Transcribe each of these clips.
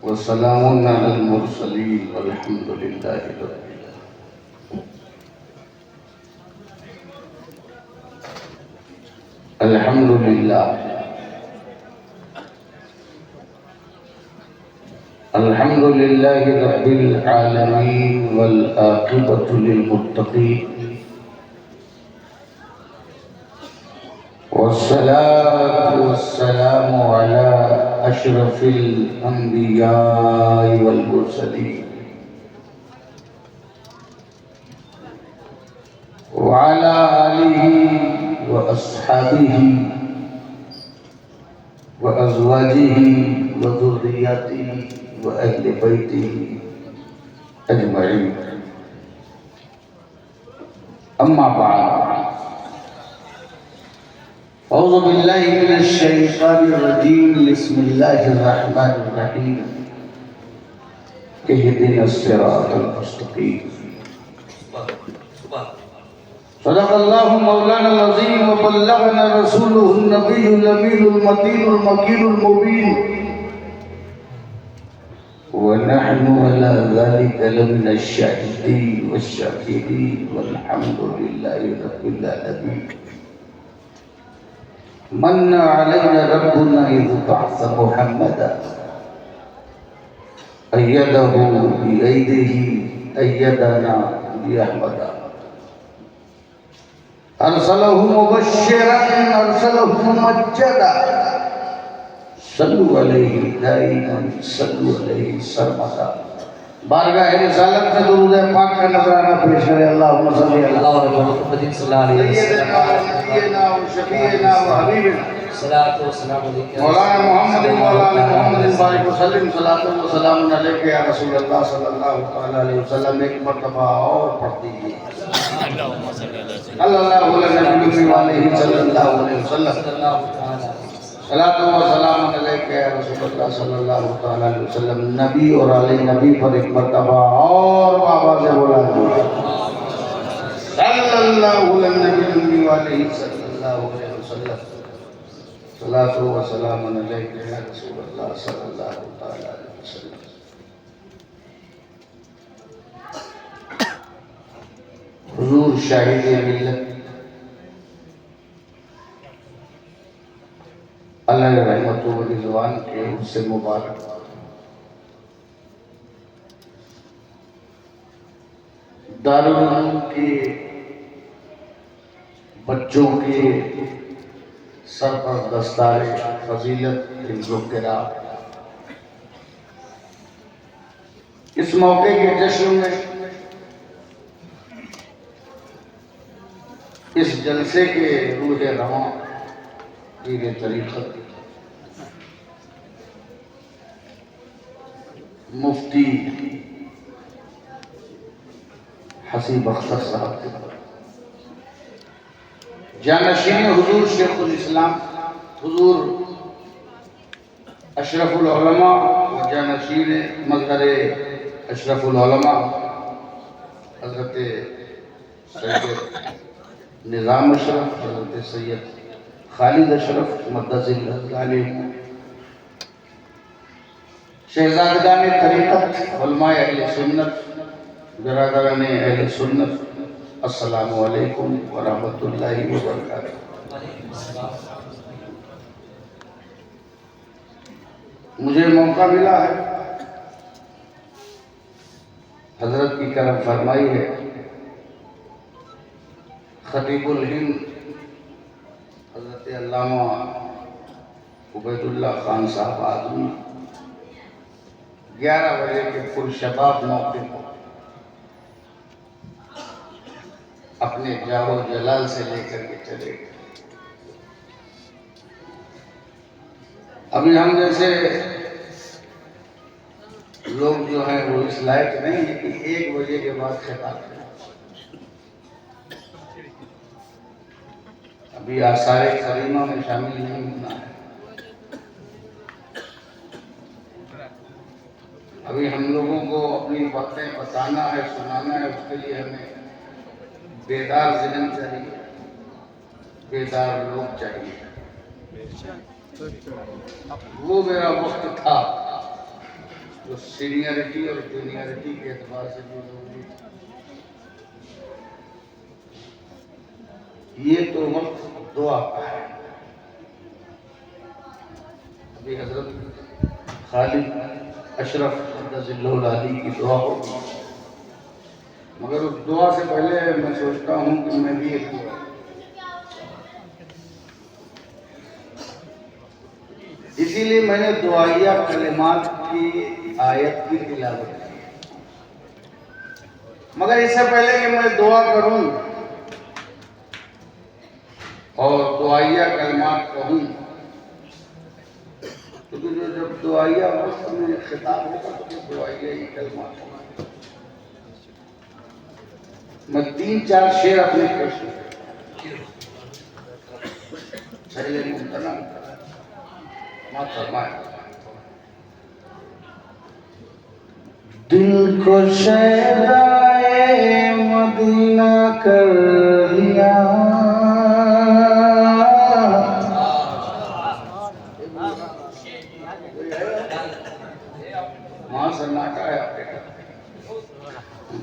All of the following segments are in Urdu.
وسلام على المرسلين والحمد لله رب العالمين. الحمد لله الحمد لله رب العالمين والعاقبة للمتقين والصلاة والسلام على أشرف الأنبياء والمرسلين وعلى آله وأصحابه وأزواجه وذرياته وأهل بيته أجمعين. أما بعد، أعوذ بالله من الشيطان الرجيم. بسم الله الرحمن الرحيم. اهدنا الصراط المستقيم. صدق الله مولانا العظيم وبلغنا رسوله النبي الأمين المتين المكين المبين، ونحن على ذلك لمن الشاهدين والشاكرين والحمد لله رب العالمين. من علينا ربنا إذ بعث محمدا أيده بأيده أيدنا بأحمدا، أرسله مبشرا أرسله ممجدا، صلوا عليه دائما صلوا عليه سرمدا. بارگاہ رسالت میں درود پاک کا نذرانہ پیش کرے. اللہم صلی اللہ علیہ محمد صلی اللہ علیہ وسلم سیدنا و شفیعنا و حبیبنا صلاۃ و سلام علیکہ مولانا محمد مولانا محمد بارک وسلم. صلاۃ و سلام علیکہ یا رسول اللہ صلی اللہ علیہ وسلم. ایک مرتبہ اور پڑھ دیجیے. اللہم صلی اللہ علیہ صلی اللہ علیہ وسلم. صلاۃ و سلام علیکہ یا رسول اللہ صلی اللہ علیہ وسلم. نبی اور علی نبی پر ایک مرتبہ اور بابا سے بولا صلی اللہ علیہ صلی اللہ علیہ وسلم. صلاۃ و سلام علیکہ یا رسول اللہ صلی اللہ علیہ وسلم. حضور شاہد ملت اللہ رحمت و رضوان کے اس سے مبارک دارالعلوم کے بچوں کے سر پر دستار فضیلت حفظ و قرأت. اس موقع کے جشن میں اس جلسے کے روح رواں پیر طریقت مفتی حسیب اختر صاحب کے جانشین حضور شیخ الاسلام حضور اشرف العلماء و جانشین مظہر اشرف العلماء حضرت سید نظام اشرف حضرت سید خالد اشرف مقدس اللہ علیہ، شہزادگان طریقت، علماء اہل سنت، برادران اہل سنت، السلام علیکم ورحمۃ اللہ وبرکاتہ. مجھے موقع ملا ہے، حضرت کی کرم فرمائی ہے. خطیب الہند حضرت علامہ عبید اللہ خان صاحب آدمی 11 بجے کے پرشباب موقع پر اپنے جاہ و جلال سے لے کر کے چلے گئے. ابھی ہم جیسے لوگ جو ہیں وہ اس لائق نہیں ہے کہ 1 بجے کے بعد خطاب کریں. ابھی آثار کریمہ میں شامل نہیں ہونا ہے. ابھی ہم لوگوں کو اپنی باتیں بتانا ہے، سنانا ہے. اس کے لیے ہمیں بیدار ذہن چاہیے، بیدار لوگ چاہیے. وہ میرا وقت تھا تو سینئرٹی اور جونیئرٹی کے اعتبار سے جو ضروری ہے یہ تو وقت دعا کا ہے. ابھی حضرت خالد اشرف قدس اللہ العالی کی دعا ہوگی، مگر اس دعا سے پہلے میں سوچتا ہوں کہ میں بھی ایک دعا، اسی لیے میں نے دعائیہ کلمات کی آیت کی تلاوت کی. مگر اس سے پہلے کہ میں دعا کروں اور دعائیہ کلمات کہوں، کیونکہ جب دعائیہ وقت میں خطاب ہوگا تو دعائیہ ہی کلمات ہوگا. میں 3-4 شعر اپنے پیش کروں. پہلے ممتنع مات فرمائے. دل کو شیدائے مدینہ کر لیا، وہاں سناٹا ہے آپ کے.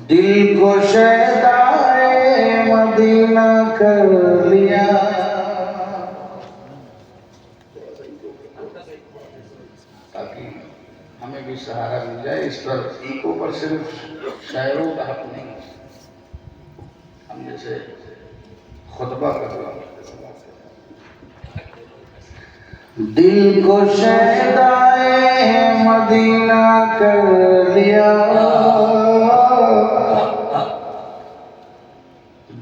دل کو شیدائے مدینہ کر لیا، تاکہ ہمیں بھی سہارا مل جائے. اس پر ایکو پر صرف شاعروں کا حق نہیں، ہم جیسے خطبہ کر رہا. دل کو شیدائے مدینہ کر لیا،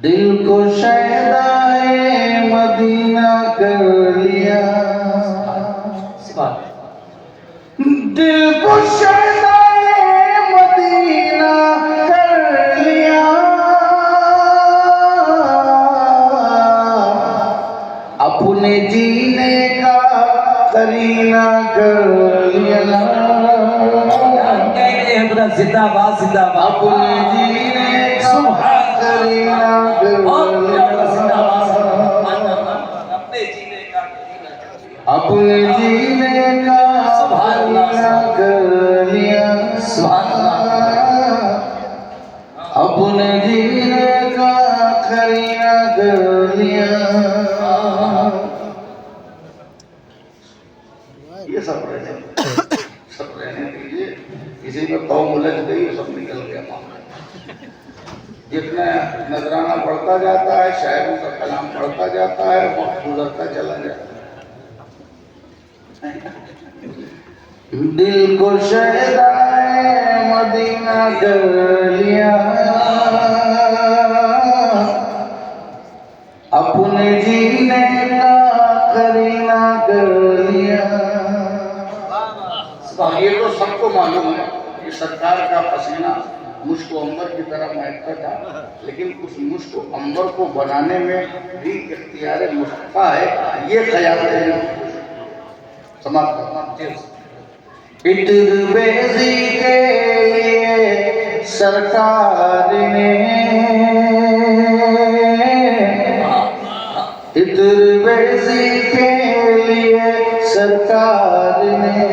دل کو شیدائے مدینہ کر لیا، دل کو شیدائے مدینہ کر لیا، اپنے جینے کا کرینہ کر لیا. زندہ باد زندہ باد. اپنے جینے کا کرینہ کر لیا، اپنے جینے کا کرینہ کر لیا، اپنے جینے کا کرینہ کر لیا. یہ سب رہنے دیجیے. کسی میں قوم الجھ گئی سب نکل گیا. جتنا نذرانہ بڑھتا جاتا ہے، شاعروں کا کلام بڑھتا جاتا ہے، وقت گزرتا چلا جاتا ہے. دل کو شیدائے مدینہ کر لیا، اپنے جینے کا کرینہ کر لیا. یہ تو سب کو معلوم ہے کہ سرکار کا پسینہ مشک و عنبر کی طرح مہکتا تھا، لیکن اس مشک و عنبر کو بنانے میں بھی اختیار مصطفیٰ ہے. یہ خیال ہے. سماعت کرنا. عطر بیزی کے لیے سرکار نے، عطر بیزی کے لیے سرکار نے،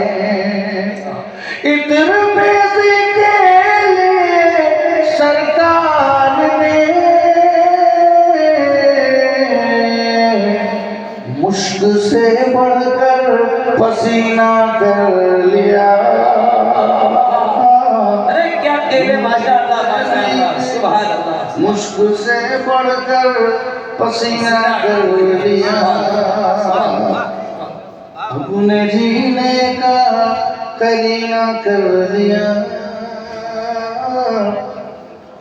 عطر بیزی کے لیے سرکار نے، مشک سے بڑھ کر پسینہ کر لیا. ارے کیا کہے، ماشاء اللہ ماشاء اللہ سبحان اللہ. مشک سے بڑھ کر پسینہ کر لیا، اپنے جینے کا کرینہ کر لیا،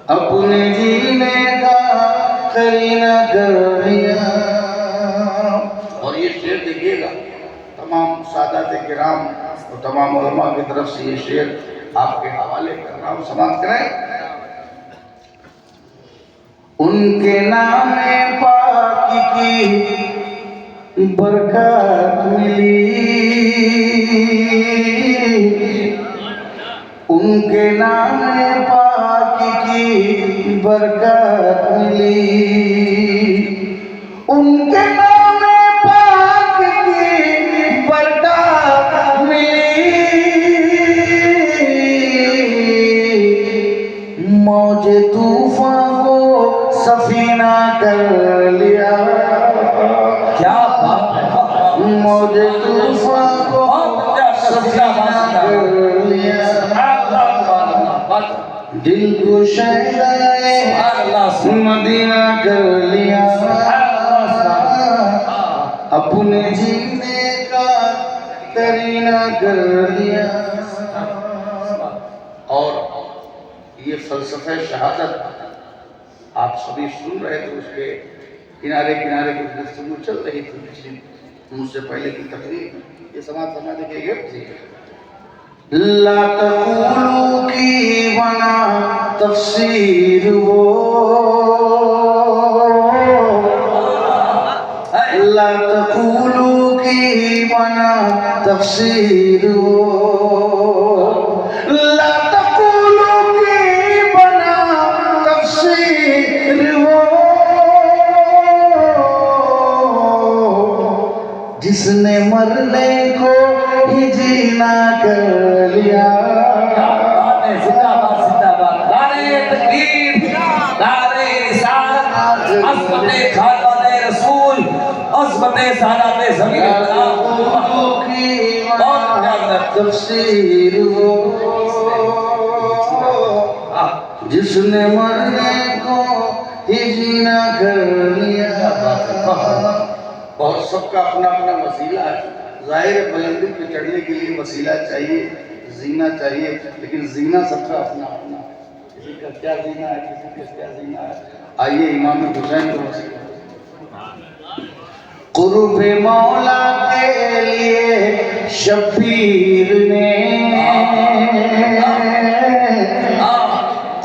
اپنے جینے کا کرینہ کر لیا. اور یہ شعر دیکھیے گا، تمام سادات کرام اور تمام علماء کی طرف سے یہ شعر آپ کے حوالے کر رہا ہوں. سماعت کریں. ان کے نام پاک کی برکت ملی، ان کے نام پاک کی برکت ملی، ان کے نام پاک کی برکت ملی. دل کو شہدائے مدینہ کر لیا، اپنے جینے کا کرینہ کر لیا۔ اور یہ فلسفہ شہادت آپ سبھی سن رہے تھے، اس کے کنارے کنارے کی گفتگو چل رہی تھی پچھلی مجھ سے پہلے کی تقریر، یہ سماعت فرما دیکھیں گے۔ لا تقولوا کی بنا تفسیر وہ، لا تقولوا کی بنا تفسیر وہ، لا تقولوا کی بنا تفسیر وہ، جس نے مرنے کو ہی جینا کر لیا۔ زندہ باد زندہ باد، نعرہ تکبیر، نعرہ رسالت، عظمت خاتمہ رسول، عظمت سادات زمین تفسیر وہ، جس نے مرنے کو ہی جینا کر لیا۔ بہت سب کا اپنا اپنا وسیلہ ہے، ظاہر بلندی پہ چڑھنے کے لیے وسیلہ چاہیے، زینہ چاہیے، لیکن زینہ سب کا اپنا اپنا، کسی کا کیا زینہ ہے، کسی کا کیا زینہ ہے۔ آئیے امام حسین کو وسیلہ۔ قرب مولا کے لیے شبیر نے،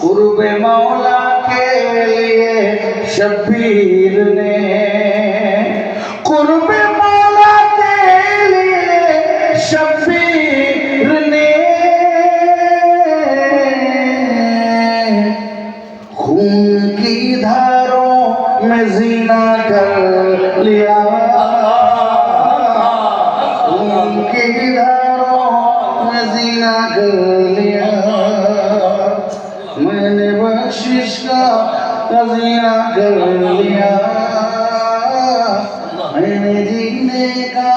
قرب مولا کے لیے شبیر نے، قرب مولا کے لیے شبیر نے، خون کی دھاروں میں زینہ کر لیا، خون کی دھاروں میں زینہ کر لیا، میں نے بخشش کا خزینہ کر لیا، میں نے جینے کا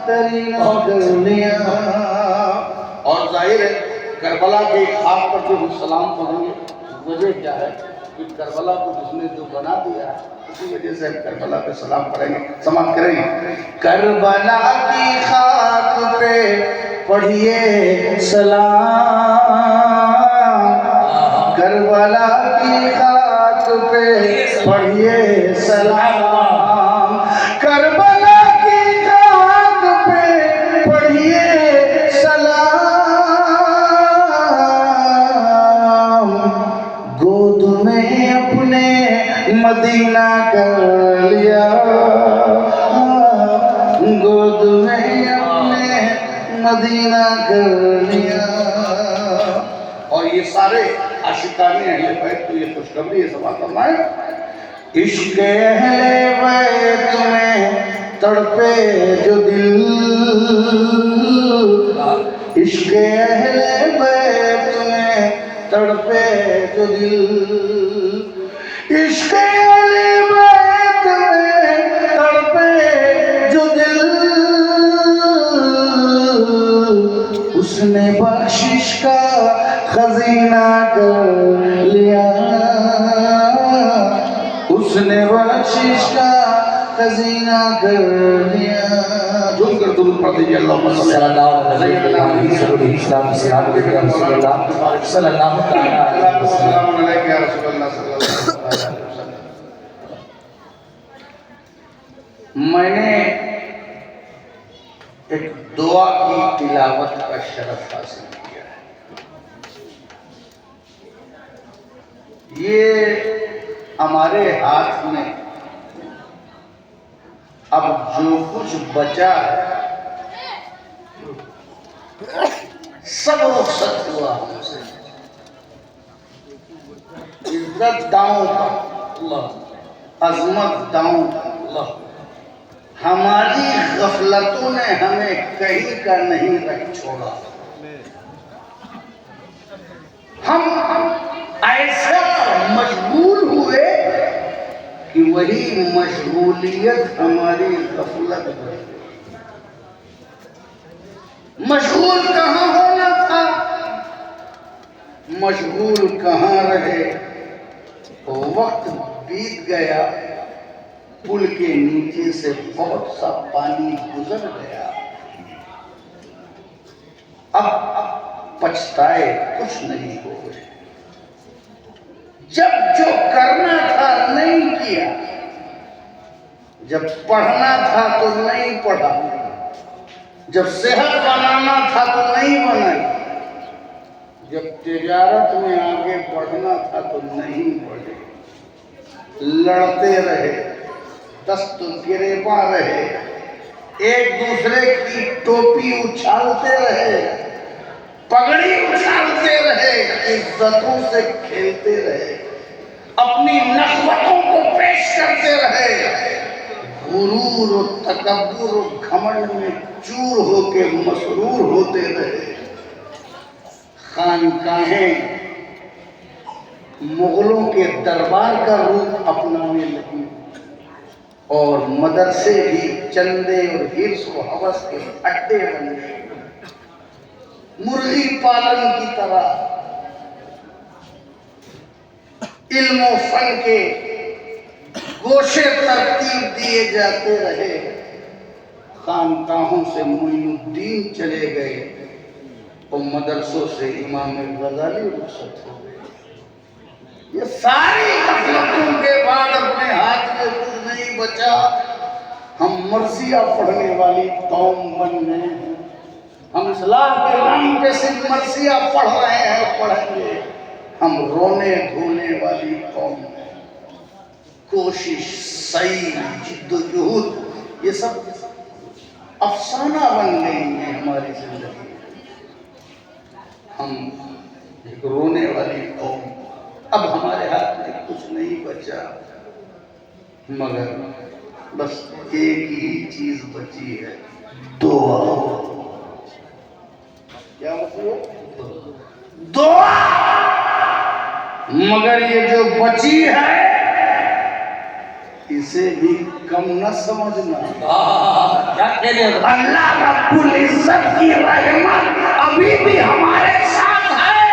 کرینہ کر لیا۔ اور ظاہر ہے کربلا کے خاک پر جو ہم سلام پڑھیں گے، وجہ کیا ہے کہ کربلا کو جس نے جو بنا دیا ہے، اسی وجہ سے ہم کربلا پہ سلام پڑھیں گے، سماعت کریں گے۔ کربلا کی خاک پہ پڑھیے سلام، کربلا کی خاک پہ پڑھیے سلام، کربلا کی خاک پہ پڑھیے سلام، گود میں اپنے مدینہ کر لیا، گود میں اپنے مدینہ کر لیا۔ اور یہ سارے عاشقان اہل بیت کو یہ خوشخبری ہے، سماعت فرمائیں۔ عشق اہل بیت میں تڑپے جو دل، عشق اہل بیت میں تڑپے جو دل، عشق اہل بیت میں تڑپے جو دل، اس نے بخشش کا خزینہ کر لیا، اس نے بخشش کا خزینہ کر لیا۔ جھوم کر درود پڑھ دیجیے، اللہم صلی اللہ علیہ وسلم، اسلام سلام علیکم رسول اللہ صلی اللہ علیہ وسلم، علیہ یا رسول اللہ صلی اللہ علیہ وسلم۔ میں نے ایک دعا کی تلاوت کا شرف حاصل کیا ہے۔ یہ ہمارے ہاتھ میں اب جو کچھ بچا ہے سب رخصت ہوا ہم سے، عزت داؤں پر، عظمت داؤں پر، ہماری غفلتوں نے ہمیں کہیں کا نہیں رکھ چھوڑا، ہم ایسا مشغول ہوئے کہ وہی مشغولیت ہماری غفلت بن گئی۔ مشغول کہاں ہونا تھا؟ مشغول کہاں رہے، وقت بیت گیا، پل کے نیچے سے بہت سا پانی گزر گیا، اب پچھتائے کچھ نہیں ہوئے، جب جو کرنا تھا نہیں کیا، جب پڑھنا تھا تو نہیں پڑھا، جب صحت بنانا تھا تو نہیں بنائی، جب تجارت میں آگے بڑھنا تھا تو نہیں بڑھے، لڑتے رہے، دست گریباں رہے، ایک دوسرے کی ٹوپی اچھالتے رہے، پگڑی اچھالتے رہے، عزتوں سے کھیلتے رہے، اپنی نخوتوں کو پیش کرتے رہے، غرور و تکبر و گھمنڈ میں چور ہو کے مسرور ہوتے رہے، خانقاہیں مغلوں کے دربار کا روپ اپنانے لگی اور مدرسے بھی چندے اور حرص و ہوس کے اڈے بن گئے، مرغی پالن کی طرح علم و فن کے گوشے ترتیب دیے جاتے رہے، خانقاہوں سے معین الدین چلے گئے اور مدرسوں سے امام غزالی رخصت ہو گئے۔ یہ ساری غفلتوں کے بعد اپنے ہاتھ میں کچھ نہیں بچا، ہم مرثیہ پڑھنے والی قوم بن گئے ہیں، ہم اصلاح کے نام پہ صرف مرثیہ پڑھ رہے ہیں، پڑھیں گے، ہم رونے دھونے والی قوم ہیں، کوشش، سعی، جد و جہد، یہ سب افسانہ بن گئی ہیں ہماری زندگی میں، ہم ایک رونے والی قوم، اب ہمارے ہاتھ میں کچھ نہیں بچا مگر بس ایک ہی چیز بچی ہے، دعا۔ کیا مطلب؟ دعا۔ مگر یہ جو بچی ہے اسے بھی کم نہ سمجھنا، اللہ رب العزت کی رحمت ابھی بھی ہمارے ساتھ ہے،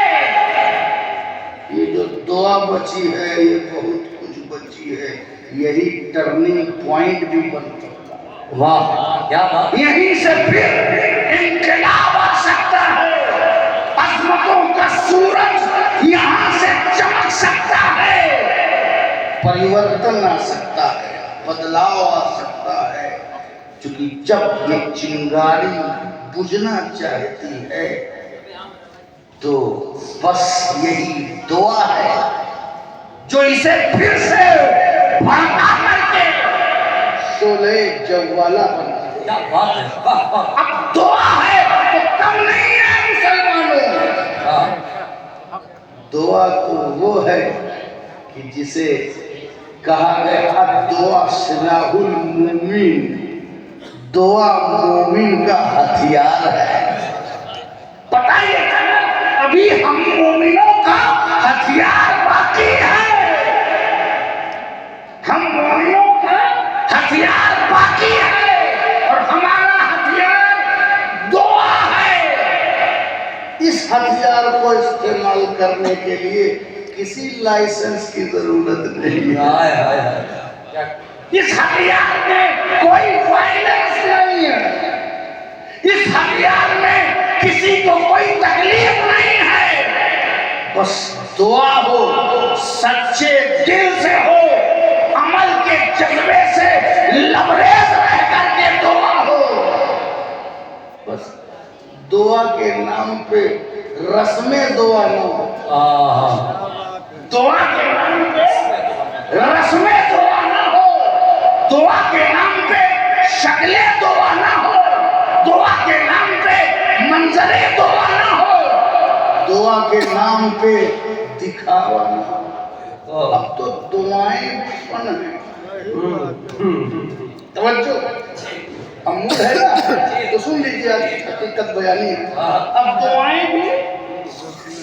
یہ جو دعا بچی ہے یہ بہت کچھ بچی ہے، یہی ٹرننگ پوائنٹ بھی بن سکتا ہے، واہ کیا بات، یہیں سے پھر انقلاب آ سکتا ہے، عظمتوں کا سورج یہاں سے چمک سکتا ہے، پریورتن آ سکتا ہے، بدلاؤ آ سکتا ہے، چونکہ جب یہ چنگاری بجھنا چاہتی ہے تو بس یہی دعا ہے جو اسے پھر سے بھڑکا کر کے شعلے جوالا بنا دے۔ کیا بات ہے، واہ واہ، اب دعا ہے تو کم نہیں ہے مسلمانوں، دعا تو وہ ہے کہ جسے کہا گیا دعا سلاح المومن، دعا مومن کا ہتھیار ہے، پتہ یہ ابھی ہم مومنوں کا ہتھیار باقی ہے، ہم مومنوں کا ہتھیار باقی ہے اور ہمارا ہتھیار دعا ہے، اس ہتھیار کو استعمال کرنے کے لیے کسی لائسنس کی ضرورت نہیں ہے، اس ہتھیار میں کوئی وائلنس نہیں ہے، اس ہتھیار میں کسی کو کوئی تکلیف نہیں ہے، بس دعا ہو، سچے دل سے ہو، عمل کے جذبے سے لبریز رہ کر کے دعا ہو، بس دعا کے نام پہ رسم دعا نہ ہو، دعا کے نام پہ رسم دعا نہ ہو، دعا کے نام پہ شکل دعا نہ ہو، دعا کے نام پہ منظر دعا نہ ہو، دعا کے نام پہ دکھاوا نہ ہو، اب تو دعائیں فن ہیں، توجہ، اب موڈ ہے نا تو سن لیجیے، حقیقت بیانی ہے، اب دعائیں بھی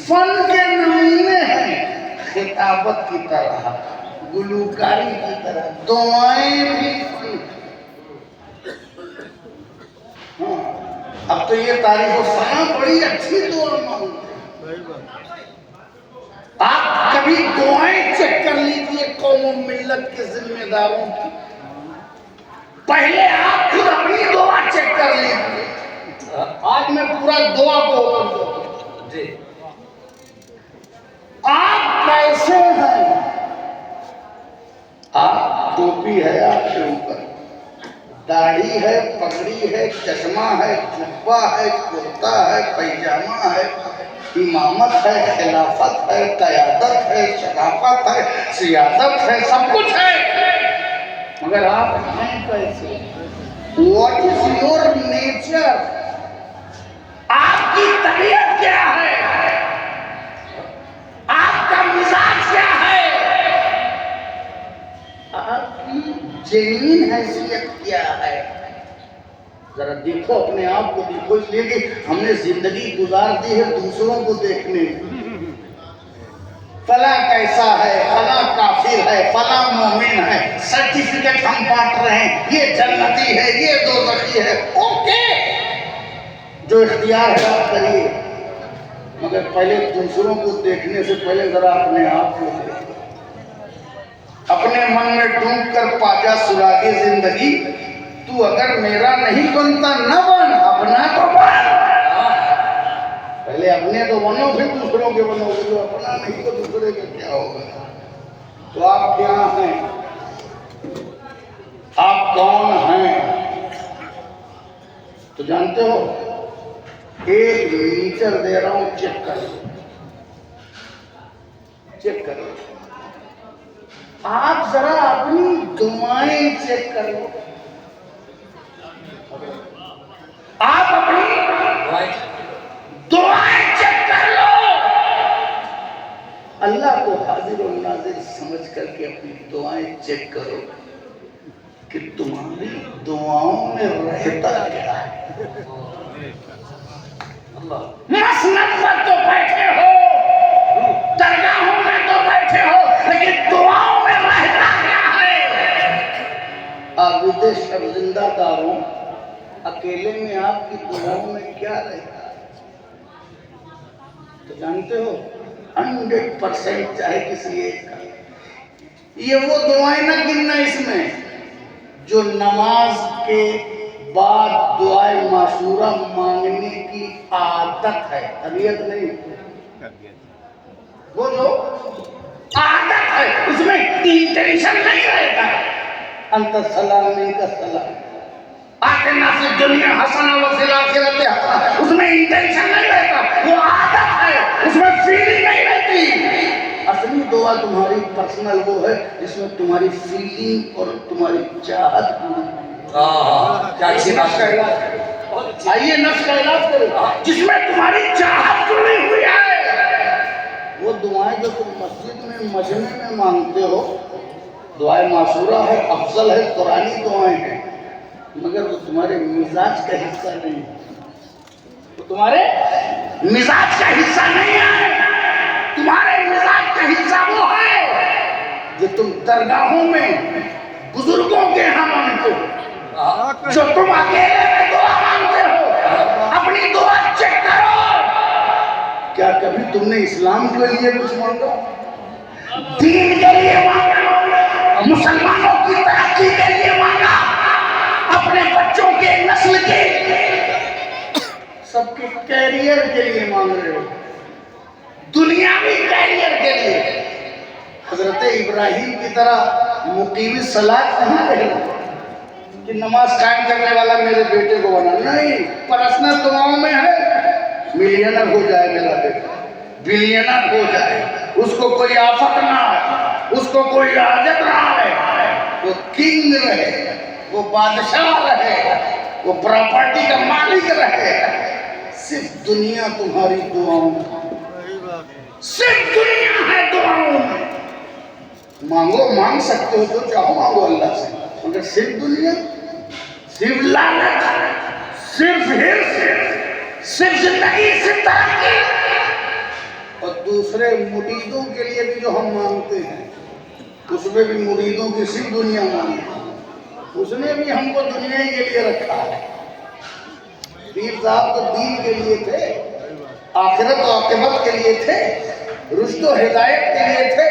فن کے نمونے ہیں، خطابت کی طرح، گلوکاری کی طرح، دعائیں بھی فن، اب تو یہ تاریخ و ثنا بڑی اچھی دعا مانگتے ہیں، قوم و ملت کے ذمہ داروں کی پہلے آپ خود اپنی دعا چیک کر لیجیے. آج میں پورا دعا کو جی آپ کیسے ہیں؟ آپ ٹوپی ہے آپ کے اوپر، داڑھی ہے، پگڑی ہے، چشمہ ہے، جبہ ہے، کرتا ہے، پیجامہ ہے، امامت ہے، خلافت ہے، قیادت ہے، شرافت ہے، سیاست ہے، سب کچھ ہے، مگر آپ ہیں کیسے؟ What is your nature؟ آپ کی طبیعت کیا ہے؟ آپ کا مزاج کیا ہے؟ آپ کی جنین حیثیت کیا ہے؟ ذرا دیکھو اپنے آپ کو، دیکھو، اس لیے کہ ہم نے زندگی گزار دی ہے دوسروں کو دیکھنے میں. فلاں کیسا ہے، فلاں کافر ہے، فلاں مومن ہے، سرٹیفکیٹ ہم بانٹ رہے ہیں، یہ جنتی ہے، یہ دوزخی ہے. اوکے، جو اختیار ہے آپ کریے، مگر پہلے دوسروں کو دیکھنے سے پہلے ذرا اپنے آپ کو دیکھیں. اپنے من میں ڈوب کر پاجا سراغِ زندگی، تو اگر میرا نہیں بنتا نہ بن، اپنا تو بن. پہلے اپنے تو بنو پھر دوسروں کے بنو. جو اپنا نہیں تو دوسرے کا کیا ہوگا؟ تو آپ کیا ہیں؟ آپ کون ہیں؟ تو جانتے ہو، 1 میٹر دے رہا ہوں، چیک کر لو، چیک کر لو. آپ ذرا اپنی دعائیں چیک کر لو. آپ اپنی دعائیں چیک کر لو. اللہ کو حاضر و ناظر سمجھ کر کے اپنی دعائیں چیک کرو کہ تمہاری دعاؤں میں رہتا کیا ہے. مسند پر تو بیٹھے ہو، درگاہوں میں تو بیٹھے ہو، لیکن دعاؤں میں رہتا کیا ہے؟ عابد شرزندہ داروں، اکیلے میں آپ کی دعاؤں میں کیا رہتا ہے؟ تو جانتے ہو، 100% چاہے کسی ایک کا، یہ وہ دعائیں نہ گننا اس میں جو نماز کے بعد دعائے معشورہ مانگنے کی عادت ہے، طبیعت نہیں، وہ جو عادت ہے، اس میں انٹینشن نہیں رہتا. انت السلام منک السلام، آتنا فی الدنیا حسنہ وفی الآخرۃ حسنہ، اس میں انٹینشن نہیں رہتا، وہ عادت ہے، اس میں فیلنگ نہیں رہتی. اصلی دعا تمہاری پرسنل وہ ہے جس میں تمہاری فیلنگ اور تمہاری چاہت کیا اچھی بات ہے. آئیے نفس کا علاج کرو، جس میں تمہاری چاہت جڑی ہوئی ہے. وہ دعائیں جو تم مسجد میں مجمع میں مانگتے ہو، دعائیں معشورہ ہے، افضل ہے، قرآنی دعائیں ہیں، مگر وہ تمہارے مزاج کا حصہ نہیں ہے. وہ تمہارے مزاج کا حصہ نہیں ہے. تمہارے مزاج کا حصہ وہ ہے جو تم درگاہوں میں بزرگوں کے ہاں مانگتے ہو، جو تم اکیلے میں دعا مانگتے ہو. اپنی دعا چیک کرو. کیا کبھی تم نے اسلام کے لیے کچھ مانگا؟ دین کے لیے مانگا؟ مسلمانوں کی ترقی کے لیے مانگا؟ اپنے بچوں کے نسل کے سب کے کیریئر کے لیے مانگ رہے ہو، دنیاوی کیریئر کے لیے؟ حضرت ابراہیم کی طرح مقیم صلاۃ نہیں رہنا کہ نماز قائم کرنے والا میرے بیٹے کو بنا. نہیں، پرسنل دعاؤں میں ہے ملینر ہو جائے میرا بیٹا، بلینر ہو جائے، اس کو کوئی آفت نہ آئے، اس کو کوئی حاجت نہ آئے، وہ کنگ رہے، وہ بادشاہ رہے، وہ پراپرٹی کا مالک رہے. صرف دنیا تمہاری دعاؤں میں، صرف دنیا ہے دعاؤں میں. مانگو، مانگ سکتے ہو جو چاہو مانگو اللہ سے، مگر صرف دنیا، صرف لالچ، صرف حرص، صرف زندگی، صرف ترقی. اور دوسرے مریدوں کے لیے بھی جو ہم مانگتے ہیں، اس میں بھی مریدوں کی صرف دنیا مانگتے ہیں. اس نے بھی ہم کو دنیا ہی کے لیے رکھا ہے. پیر صاحب تو دین کے لیے تھے، آخرت و عاقبت کے لیے تھے، رشد و ہدایت کے لیے تھے،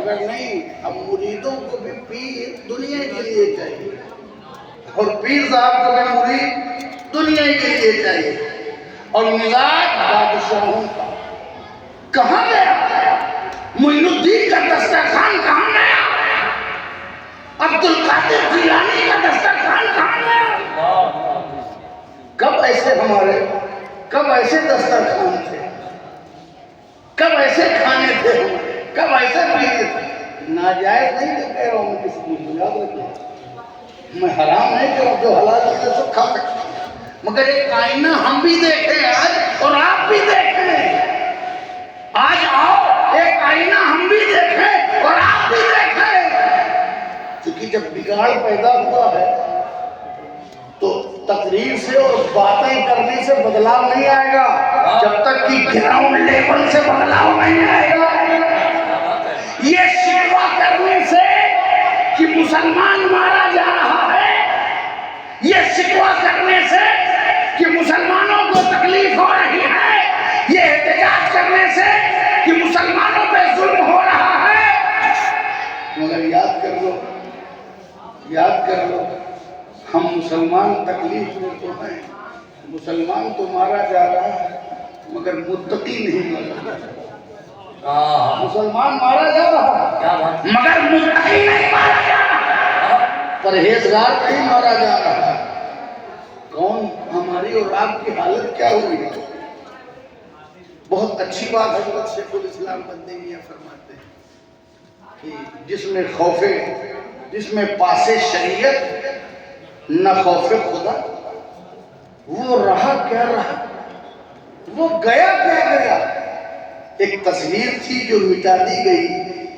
مگر نہیں، اب مریدوں کو بھی پیر دنیا کے لیے چاہیے اور پیر صاحب کو بھی مرید دنیا کے لیے چاہیے، اور مزاج بادشاہوں کا کہاں گیا؟ معین الدین کا دسترخوان کہاں گیا؟ عبد القادر جیلانی کا دسترخوان کہاں گیا؟ کب ایسے دسترخوان تھے، کب ایسے کھانے تھے، کب ایسے پیتے تھے؟ ناجائز نہیں کہہ رہا ہوں کسی کو، یاد رکھیں، میں حرام نہیں کہہ رہا ہوں، جو حلال ہے سب کھا سکتے ہیں، مگر ایک آئینہ ہم بھی دیکھیں آج اور آپ بھی دیکھیں، آج آؤ ایک آئینہ ہم بھی دیکھیں اور آپ بھی دیکھیں، کیونکہ جب بگاڑ پیدا ہوا ہے تو تقریر سے اور باتیں کرنے سے بدلاؤ نہیں آئے گا، جب تک کہ گراؤنڈ لیول سے بدلاؤ نہیں آئے گا۔ یہ شکوہ کرنے سے کہ مسلمان مارا جا رہا ہے، یہ شکوہ کرنے سے کہ مسلمانوں کو تکلیف ہو رہی ہے، یہ احتجاج کرنے سے کہ مسلمانوں پہ ظلم ہو رہا ہے، مگر یاد کر لو ہم مسلمان تکلیف میں تو ہیں، مسلمان تو مارا جا رہا ہے مگر متقی نہیں مارا، مسلمان مارا جا رہا ہے مگر متقی نہیں مارا جا رہا، پرہیزگار نہیں مارا جا رہا۔ کون ہماری اور آپ کی حالت کیا ہوئی ہے؟ بہت اچھی بات حضرت شیخ الاسلام بندے میاں فرماتے ہیں کہ جس میں پاس شریعت نہ خوف خدا، وہ رہا کیا رہا، وہ گیا کیا گیا۔ ایک تصویر تھی جو مٹا دی گئی،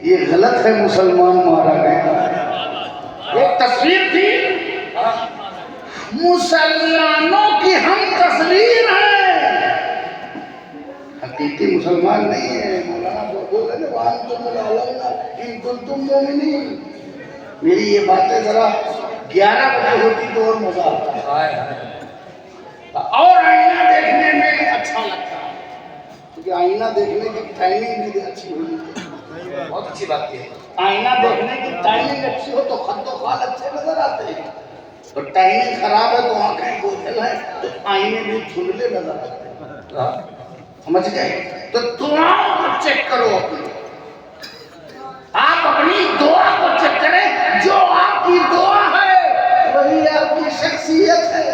یہ غلط ہے مسلمان مارا گیا۔ ایک تصویر تھی، مسلمانوں کی ہم تصویر ہیں، حقیقی مسلمان نہیں ہے۔ مولانا بول رہے وَأَنْتُمُ الْأَعْلَوْنَ إِن كُنتُم مُؤْمِنِينَ۔ میری یہ باتیں ذرا 11 بجے ہوتی تو اور مزہ آتا، اور آئینہ دیکھنے میں اچھا لگتا ہے، کیونکہ آئینہ دیکھنے کی ٹائمنگ بھی اچھی ہونی چاہیے۔ بہت اچھی بات ہے، آئینہ دیکھنے کی ٹائمنگ اچھی ہو تو خد و خال اچھے نظر آتے ہیں، اور ٹائمنگ خراب ہے تو آنکھیں بوجھل ہے تو آئینے بھی دھندلے نظر آتے ہیں، سمجھ گئے؟ تو دعاؤں کو چیک کرو اپنی، آپ اپنی دعا کو چیک کریں، جو آپ کی دعا ہے وہی آپ کی شخصیت ہے،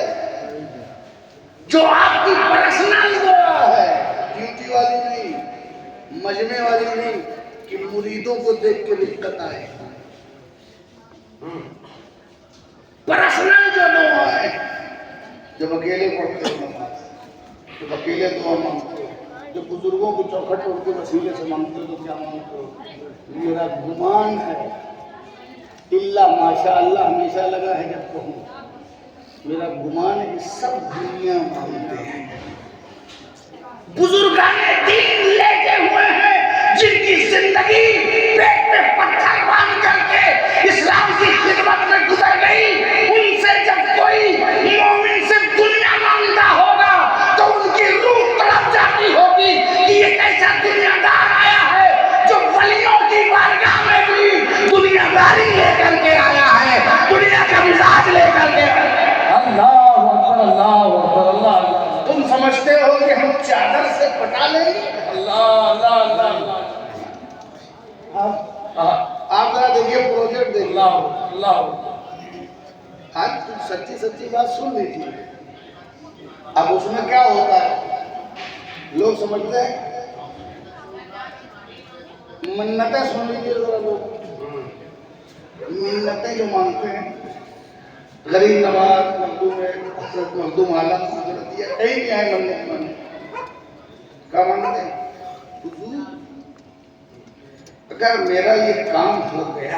جو آپ کی پرسنل دعا ہے، ڈیوٹی والی نہیں، مجمع والی نہیں کہ مریدوں کو دیکھ کے دقت آئے، پرسنل جو دعا ہے، جب اکیلے پڑھتے ہو نماز، جب اکیلے دعا مانگتے ہو، جب بزرگوں کو چوکھٹ اڑ کے وسیلے سے مانگتے ہو تو کیا مانگتے ہو؟ میرا گمان ہے اللہ ماشاء اللہ ہمیشہ لگا ہے جب کہوں، میرا گمان ہے کہ سب دنیا مانگتے ہیں، بزرگان دین لیٹے ہوئے ہیں جن کی زندگی پیٹ میں پتھر باندھ کر کے اسلام کی خدمت میں گزر گئی، ان سے جب کوئی مومن سے دنیا مانگتا ہوگا تو ان کی روح تڑپ جاتی ہوگی کہ یہ کیسا دنیا دار آیا ہے جو ولیوں کی بارگاہ میں بھی دنیا داری لے کر کے آیا ہے، دنیا کا مزاج لے کر کے آیا ہے۔ اللہ اکبر، اللہ اکبر، اللہ اکبر۔ تم سمجھتے ہو کہ ہم چادر سے پٹا لیں گے؟ اللہ اللہ اللہ آپ ذرا دیکھیے پروجیکٹ دیکھیے، اللہ آج سچی سچی بات سن لیجیے، اب اس میں کیا ہوتا ہے لوگ سمجھتے ہیں، منتیں سن لیجیے ذرا، لوگ منتیں جو مانگتے ہیں، غریب نواز مخدوم ہے، حضرت مخدوم عالم حضرت، یہ کہیں بھی آئے منت مانگتے کیا مانگتے ہیں؟ حضور اگر میرا یہ کام ہو گیا،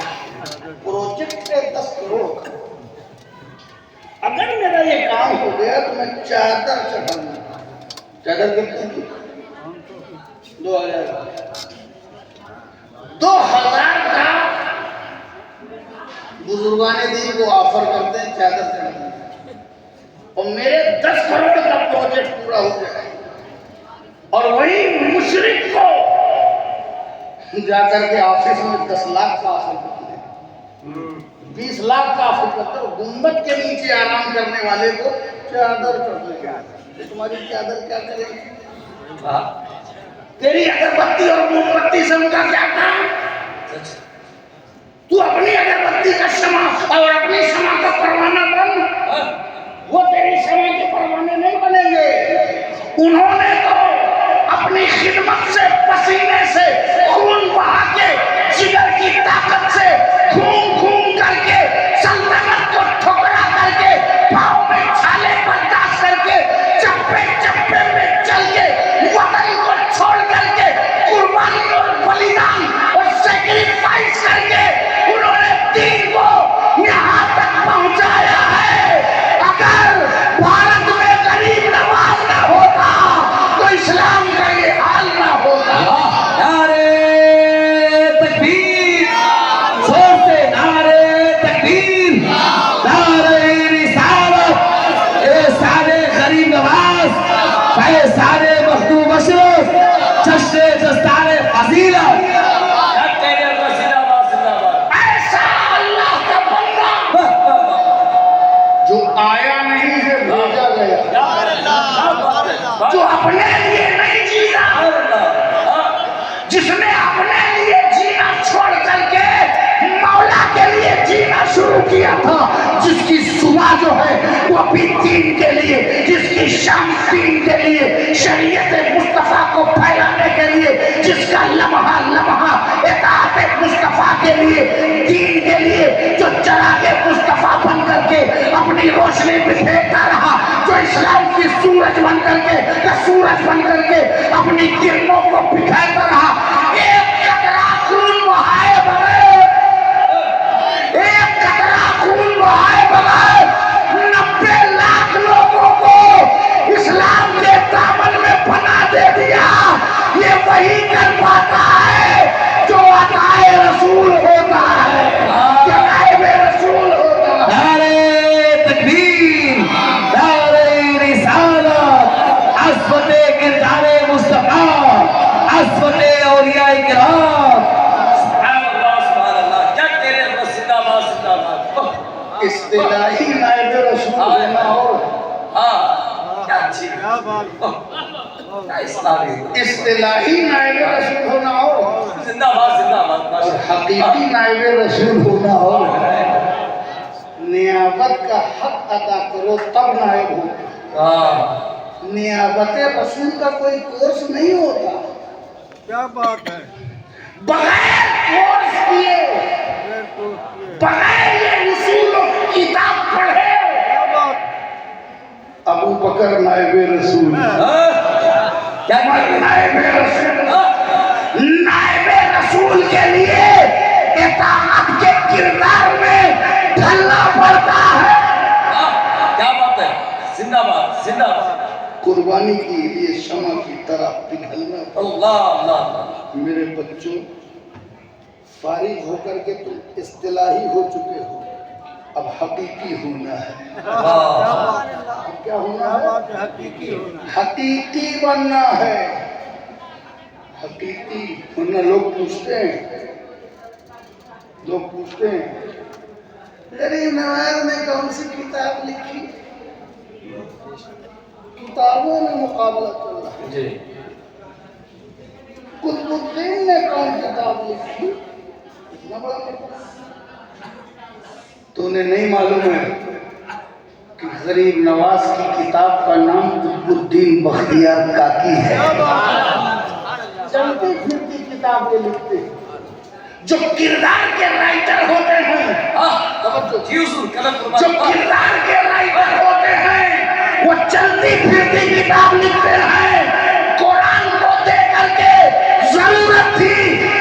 پروجیکٹ ہے 10 کروڑ کا، اگر میرا یہ کام ہو گیا تو میں چادر چڑھاؤں گا، چادر کتنے کی؟ 2000 کا بزرگان دین کو آفر کرتے ہیں چادر چڑھانے کا، اور میرے 10 کروڑ کا پروجیکٹ پورا ہو جائے، اور وہی مشرک کو جا کر کے آفس میں 10 لاکھ کا آفر کرتے ہیں، 20 لاکھ کا آفر کرتے ہیں، گنبد کے نیچے آرام کرنے والے کو چادر چڑھنے کے آتے ہیں۔ تمہاری چادر کیا کرے گی؟ تیری اگربتی اور موم بتی سے ان کا کیا کام؟ تو اپنی اگربتی کا شمع اور اپنی شمع کا پروانہ بن، وہ تیری شمع کے پروانے نہیں بنیں گے۔ انہوں نے تو اپنی خدمت سے، پسینے سے، خون بہا کے، جگر کی طاقت سے گھوم گھوم کر کے، سلطنت کو ٹھکرا کر کے، پاؤں میں چھالے برداشت کر کے، چپے چپے میں چل کے، وطن کو چھوڑ کر کے، قربانی اور بلیدان اور سیکریفائس کر کے انہوں نے دین کو یہاں تک پہنچایا ہے۔ اگر بھارت میں غریب نواز نہ ہوتا تو اسلام کا یہ حال نہ ہوتا۔ نعرے تکبیر، زور سے نعرے تکبیر، نعرے رسالت، اے سارے غریب نواز، اے سارے مخدوم اشرف، جشن دستار فضیلت، ایسا اللہ کا بندہ جو آیا نہیں ہے، بھیجا گیا، جو اپنے لیے نہیں جینا، جس نے اپنے لیے جینا چھوڑ کر کے مولا کے لیے جینا شروع کیا تھا، جس کی صبح جو ہے وہ بھی دین کے لیے، جس کی شام دین کے لیے، شریعت مصطفیٰ کو پھیلانے کے لیے، جس کا لمحہ لمحہ اطاعت مصطفیٰ کے لیے، دین کے لیے، جو چراغ مصطفیٰ بن کر کے اپنی روشنی بکھیرتا رہا، جو اسلام کی سورج بن کر کے اپنی کرنوں کو بکھیرتا رہا، ایک قطرہ خون بہائے بغیر، ایک قطرہ خون بہائے بغیر 90 لاکھ لوگوں کو اسلام کے دامن میں پناہ دے دیا۔ یہ وہی کر پاتا ہے جو عطائے رسول ہوتا ہے، جو نائب رسول ہوتا ہے۔ نعرے تکبیر، نعرے رسالت، عظمت کردار مصطفیٰ، عظمت اولیاء کرام، سبحان اللہ، کیا کہہ رہے ہیں، بس زندہ باد، زندہ باد۔ اصطلاحی نائب رسول ہونا اور کیا اچھی کیا اصطلاحی، اصطلاحی نائب رسول ہونا اور زندہ باد، زندہ باد، حقیقی نائب رسول ہونا اور نیابت کا حق ادا کرو تب نائب ہو۔ نیابت رسول کا کوئی کورس نہیں ہوتا، کیا بات ہے، بغیر کورس کیے، بغیر یہ اصول و کتاب پڑھے کیا بات، ابو بکر نائب رسول، کیا نائب رسول، نائب رسول کے لیے اطاعت کے کردار میں ڈھلنا پڑتا ہے، کیا بات ہے، زندہ باد، زندہ باد، قربانی کے لیے شمع کی طرح پگھلنا پڑتا ہے۔ اللہ اللہ اللہ، میرے بچوں، فارغ ہو کر کے تم اصطلاحی ہو چکے ہو، اب حقیقی ہونا ہے۔ اب کیا ہونا کیا ہے؟ بات ہے، حقیقی ہونا، حقیقی بننا ہے، حقیقی ورنہ لوگ پوچھتے ہیں غریب نواز نے کون سی کتاب لکھی؟ کتابوں میں مقابلہ چل رہا ہے۔ جی، قطب الدین نے کون کتاب لکھی؟ اتنا بڑا مقابلہ تو انہیں نہیں معلوم ہے کہ غریب نواز کی کتاب کا نام قطب الدین بختیار کاکی ہے۔ چلتی پھرتی کتابیں لکھتے ہیں، جو کردار کے رائٹر ہوتے ہیں، جی حضور، قلم جو قربان، کردار کے رائٹر ہوتے ہیں وہ چلتی پھرتی کتاب لکھتے ہیں۔ قرآن کو دیکھ کر کے ضرورت تھی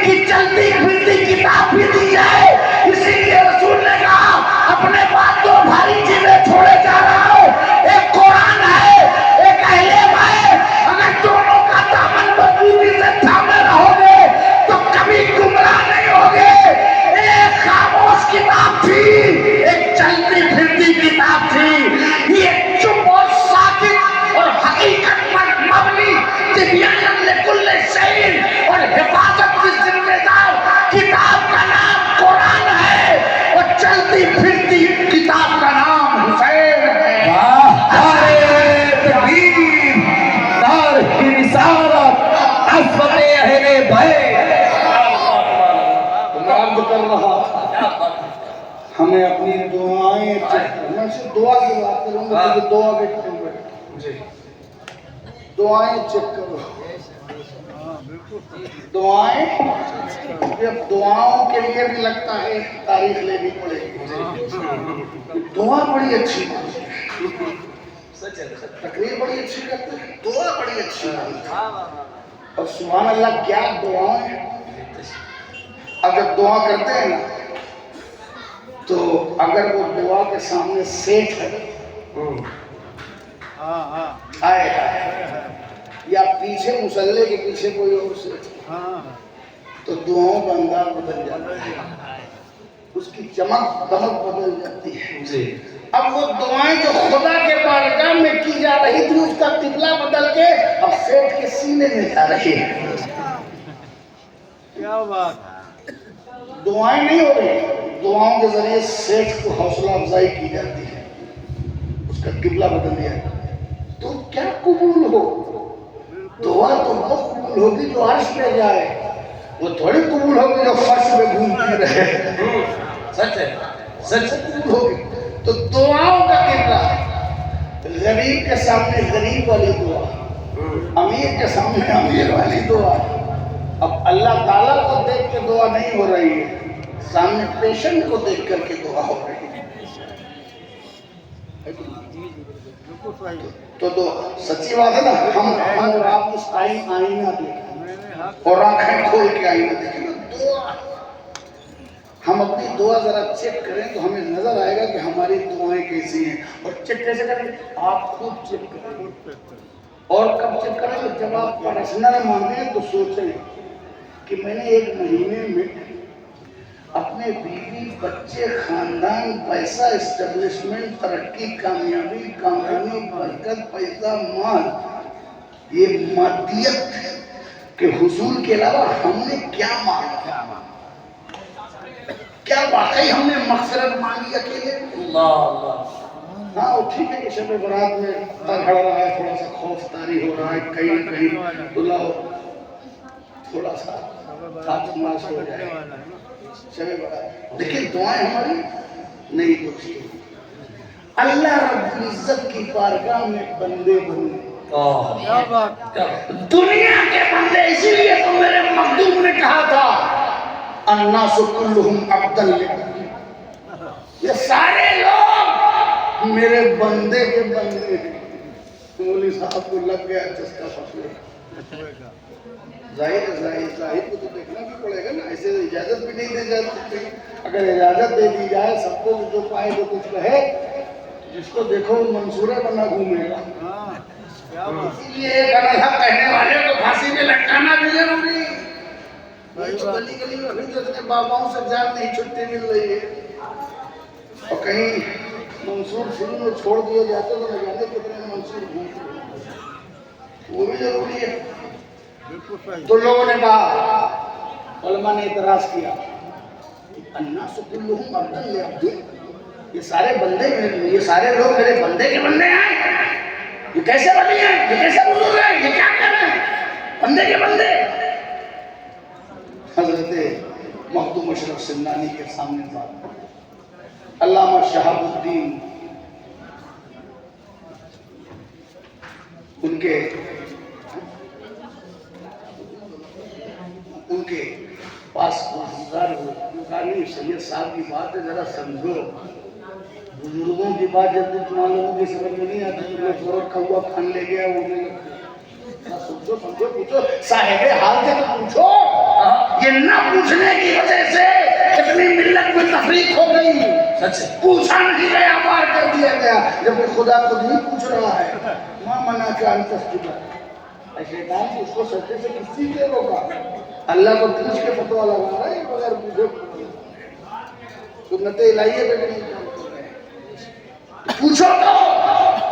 کہ چلتی پھرتی کتاب بھی دی جائے، اسی لیے رسول نے کہا اپنے بعد دو بھاری چیزیں چھوڑے جا رہا ہوں، ایک قرآن ہے، ایک اہل علم ہے، اگر دونوں کا دامن مضبوطی سے تھامے رہو گے تو کبھی گمراہ نہیں ہوگے۔ ایک خاموش کتاب تھی، ایک چلتی پھرتی کتاب تھی، یہ چپ اور ساکت اور حقیقت پر مبنی کل شیء اور حفاظت کی ذمہ دار کتاب کا نام قرآن ہے اور چلتی پھرتی کتاب کا نام حسین ہے. نعرہ تکبیر، نعرہ رسالت، عظمت اہل بیت. میں عرض کر رہا ہمیں اپنی دعائیں میں صرف دعا کی بات کروں گا کہ دعا کے ٹائم پہ دعائیں چیک کرو. دعائیں جب دعاؤں کے لیے بھی لگتا ہے تاریخ لینی پڑے گی. دعا بڑی اچھی بات ہے، تقریر بڑی اچھی کرتے ہیں، دعا بڑی اچھی بات ہے. اور سبحان اللہ کیا دعائیں. اب جب دعا کرتے ہیں نا تو اگر وہ دعا کے سامنے سیٹ ہے آئے یا پیچھے مصلے کے پیچھے کوئی اور سیٹ تو دعاؤں کا انداز بدل جاتا ہے، اس کی چمک دمک بدل جاتی ہے. اب وہ دعائیں جو خدا کے بارگاہ میں کی جا رہی تھی اس کا قبلہ بدل کے اب سیٹ کے سینے میں جا رہی ہے. کیا بات. دعائیں نہیں ہو رہی، دعاؤں کے ذریعے سیٹ کو حوصلہ افزائی کی جاتی ہے، اس کا قبلہ بدل دیا. تو کیا قبول ہو؟ دعا تو وہ قبول ہوگی جو عرش پہ جائے، وہ تھوڑی قبول ہوگی جو فرش پہ گھومتی رہے. سچ ہے، سچ قبول ہوگی. تو دعاؤں کا قبلہ غریب کے سامنے غریب والی دعا، امیر کے سامنے امیر والی دعا. اب اللہ تعالیٰ کو دیکھ کے دعا نہیں ہو رہی ہے، سامنے پیشنٹ کو دیکھ کر کے دعا ہو رہی ہے. تو سچی بات ہے نا. ہم اور آپ اس ٹائم آئینہ دیکھیں اور آنکھیں کھول کے آئینہ دیکھیں. دعا ہم اپنی دعا ذرا چیک کریں تو ہمیں نظر آئے گا کہ ہماری دعائیں کیسی ہیں. اور چیک کیسے کریں؟ آپ خود چیک کریں. اور کب چیک کریں؟ جب آپ پرسنل مانگیں تو سوچیں کہ میں نے ایک مہینے میں اپنے بیوی بچے خاندان پیسہ اسٹیبلشمنٹ ترقی کامیابی برکت پیسہ مال یہ مادیت کے حصول کے علاوہ ہم نے کیا مانگا؟ کیا واقعی ہم نے مغفرت مانگی اکیلے؟ ہاں ٹھیک ہے کہ شب برات میں تڑ رہا ہے، تھوڑا سا خوف طاری ہو رہا ہے کہیں نہ کہیں تو لاؤ تھوڑا سا ہاتھ ماس ہو جائے شب برات. لیکن دعائیں ہماری نہیں دوستو. اللہ رب العزت کی بارگاہ میں بندے بنے. کیا بات. دنیا کے بندے. اسی لیے تو میرے مخدوم نے کہا تھا الناس کلہم عبد للہ، یہ سارے لوگ میرے بندے کے بندے ہیں. مولوی صاحب کو لگ گیا چسکا پکڑے. ظاہر کو تو دیکھنا بھی پڑے گا نا. ایسے اجازت بھی نہیں دے جاتی. اگر اجازت دے دی جائے سب کو جو پائے جو کچھ کہے، جس کو دیکھو منصورہ بنا گھومے گا. اسی لیے ایک انہا کہنے والے کو پھانسی میں لٹکانا بھی ضروری ہے. گلی گلی میں ابھی تو اتنے باباؤں سے جان نہیں چھٹی مل رہی ہے. اور کہیں منصور شروع میں چھوڑ دیے جاتے تو نہ جانے کتنے منصور گھومتے ہیں. وہ بھی ضروری ہے. تو لوگوں نے کہا، علماء نے اعتراض کیا الناس کلہم عبد لعبد، یہ سارے بندے یہ سارے لوگ میرے بندے کے بندے ہیں. یہ کیسے ولی ہیں؟ یہ کیسے بزرگ ہیں؟ یہ کیا کر رہے ہیں؟ بندے کے بندے. حضرت مخدوم اشرف سمنانی کے سامنے بات. علامہ شہاب الدین ان کے پاس نہیں سید صاحب کی بات ہے ذرا سمجھو. بزرگوں کی بات جب تمہارے لوگوں کی سمجھ میں نہیں آتی تو فوراً کھوا کھان لے گیا وہ سمجھو سمجھو پوچھو صاحب حال سے تو پوچھو. یہ نہ پوچھنے کی وجہ سے اتنی ملت میں تفریق ہو گئی. پوچھا نہیں گیا، مار کر دیا گیا. جبکہ خدا خود نہیں پوچھ رہا ہے. ماں منع کا انتظر شیطان کی اس کو سجدے سے کسی کے روکا. اللہ کو پوچھ کے فتویٰ لگا رہا ہے بغیر پوچھے. سنت الہیہ پہ نہیں کام کر رہے ہیں. پوچھو تو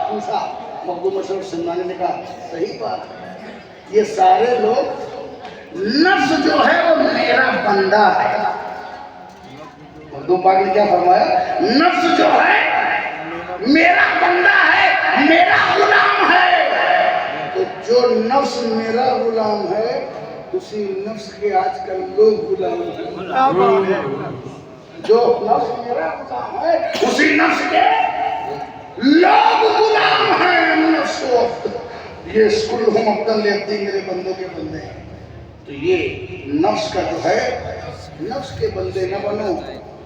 پوچھا. مخدوم اشرف سمنانی نے کہا صحیح بات ہے، یہ سارے لوگ نفس جو ہے وہ میرا بندہ ہے. اردو پاک نے کیا فرمایا؟ نفس جو ہے میرا بندہ ہے، میرا غلام ہے. تو جو نفس میرا غلام ہے اسی نفس کے آج کل لوگ غلام ہیں. جو نفس میرا غلام ہے اسی نفس کے لوگ غلام ہیں. نفس یہ اسکول ہم اپنا لیتے میرے بندوں کے بندے ہیں. تو یہ نفس کا جو ہے، نفس کے بندے نہ بنو،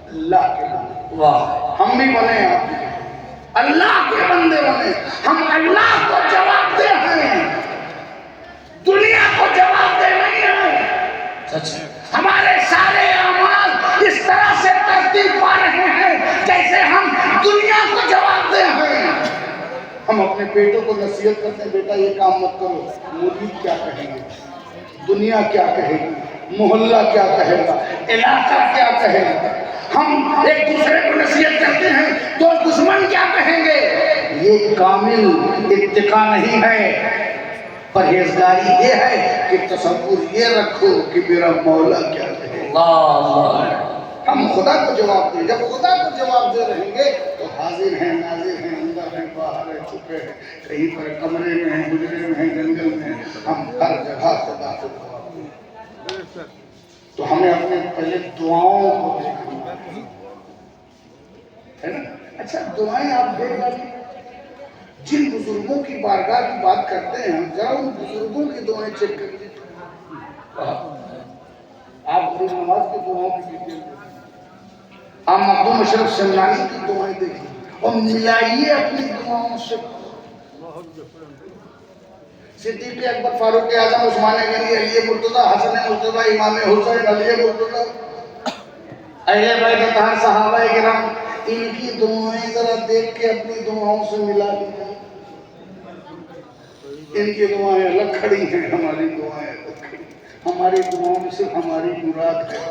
اللہ کے بندے. واہ ہم بھی بنے، آپ بھی اللہ کے بندے بنے. ہم اللہ کو جواب دے ہیں، دنیا کو جواب دے نہیں ہیں. سچ ہمارے سارے اعمال اس طرح سے ترتیب پا رہے ہیں جیسے ہم دنیا کو جواب دے ہیں. ہم اپنے بیٹوں کو نصیحت کرتے ہیں، بیٹا یہ کام مت کرو. مرید کیا کہیں گے، دنیا کیا کہے گی، محلہ کیا کہے گا، علاقہ کیا کہے گا. ہم ایک دوسرے کو نصیحت کرتے ہیں تو دشمن کیا کہیں گے. یہ کامل اتقا نہیں ہے. پرہیزگاری یہ ہے کہ تصور یہ رکھو کہ میرا مولا کیا کہے. اللہ ہم خدا کو جواب دیں. جب خدا کو جواب دے رہیں گے تو حاضر ہیں، ناظر ہیں، اندر ہیں، باہر ہیں، چھپے ہیں، کہیں پر کمرے میں ہیں، حجرے میں ہیں، جنگل میں ہیں، ہم ہر جگہ خدا کو جواب دیں. تو ہمیں اپنے پہلے دعاؤں کو دیکھنا ہے نا. اچھا دعائیں آپ دیکھ لیں، جن بزرگوں کی بارگاہ کی بات کرتے ہیں ہم، ذرا ان بزرگوں کی دعائیں چیک کر لیجیے. آپ غروب نماز کی دعاؤں کی ڈیٹیل دیکھیں، آپ مخدوم اشرف سمنانی کی دعائیں دیکھیں اور ملائیے اپنی دعاؤں سے. صدیق اکبر، فاروق اعظم، عثمان غنی، علی مرتضیٰ، حسن مرتضیٰ، امام حسین، علی مرتضیٰ، اہل بیت اطہار، صحابہ کرام، ان کی دعائیں ذرا دیکھ کے اپنی دعاؤں سے ملا لیجیے. ان کی دعائیں الگ کھڑی ہیں، ہماری دعائیں الگ کھڑی. ہماری دعاؤں میں صرف ہماری مراد ہے،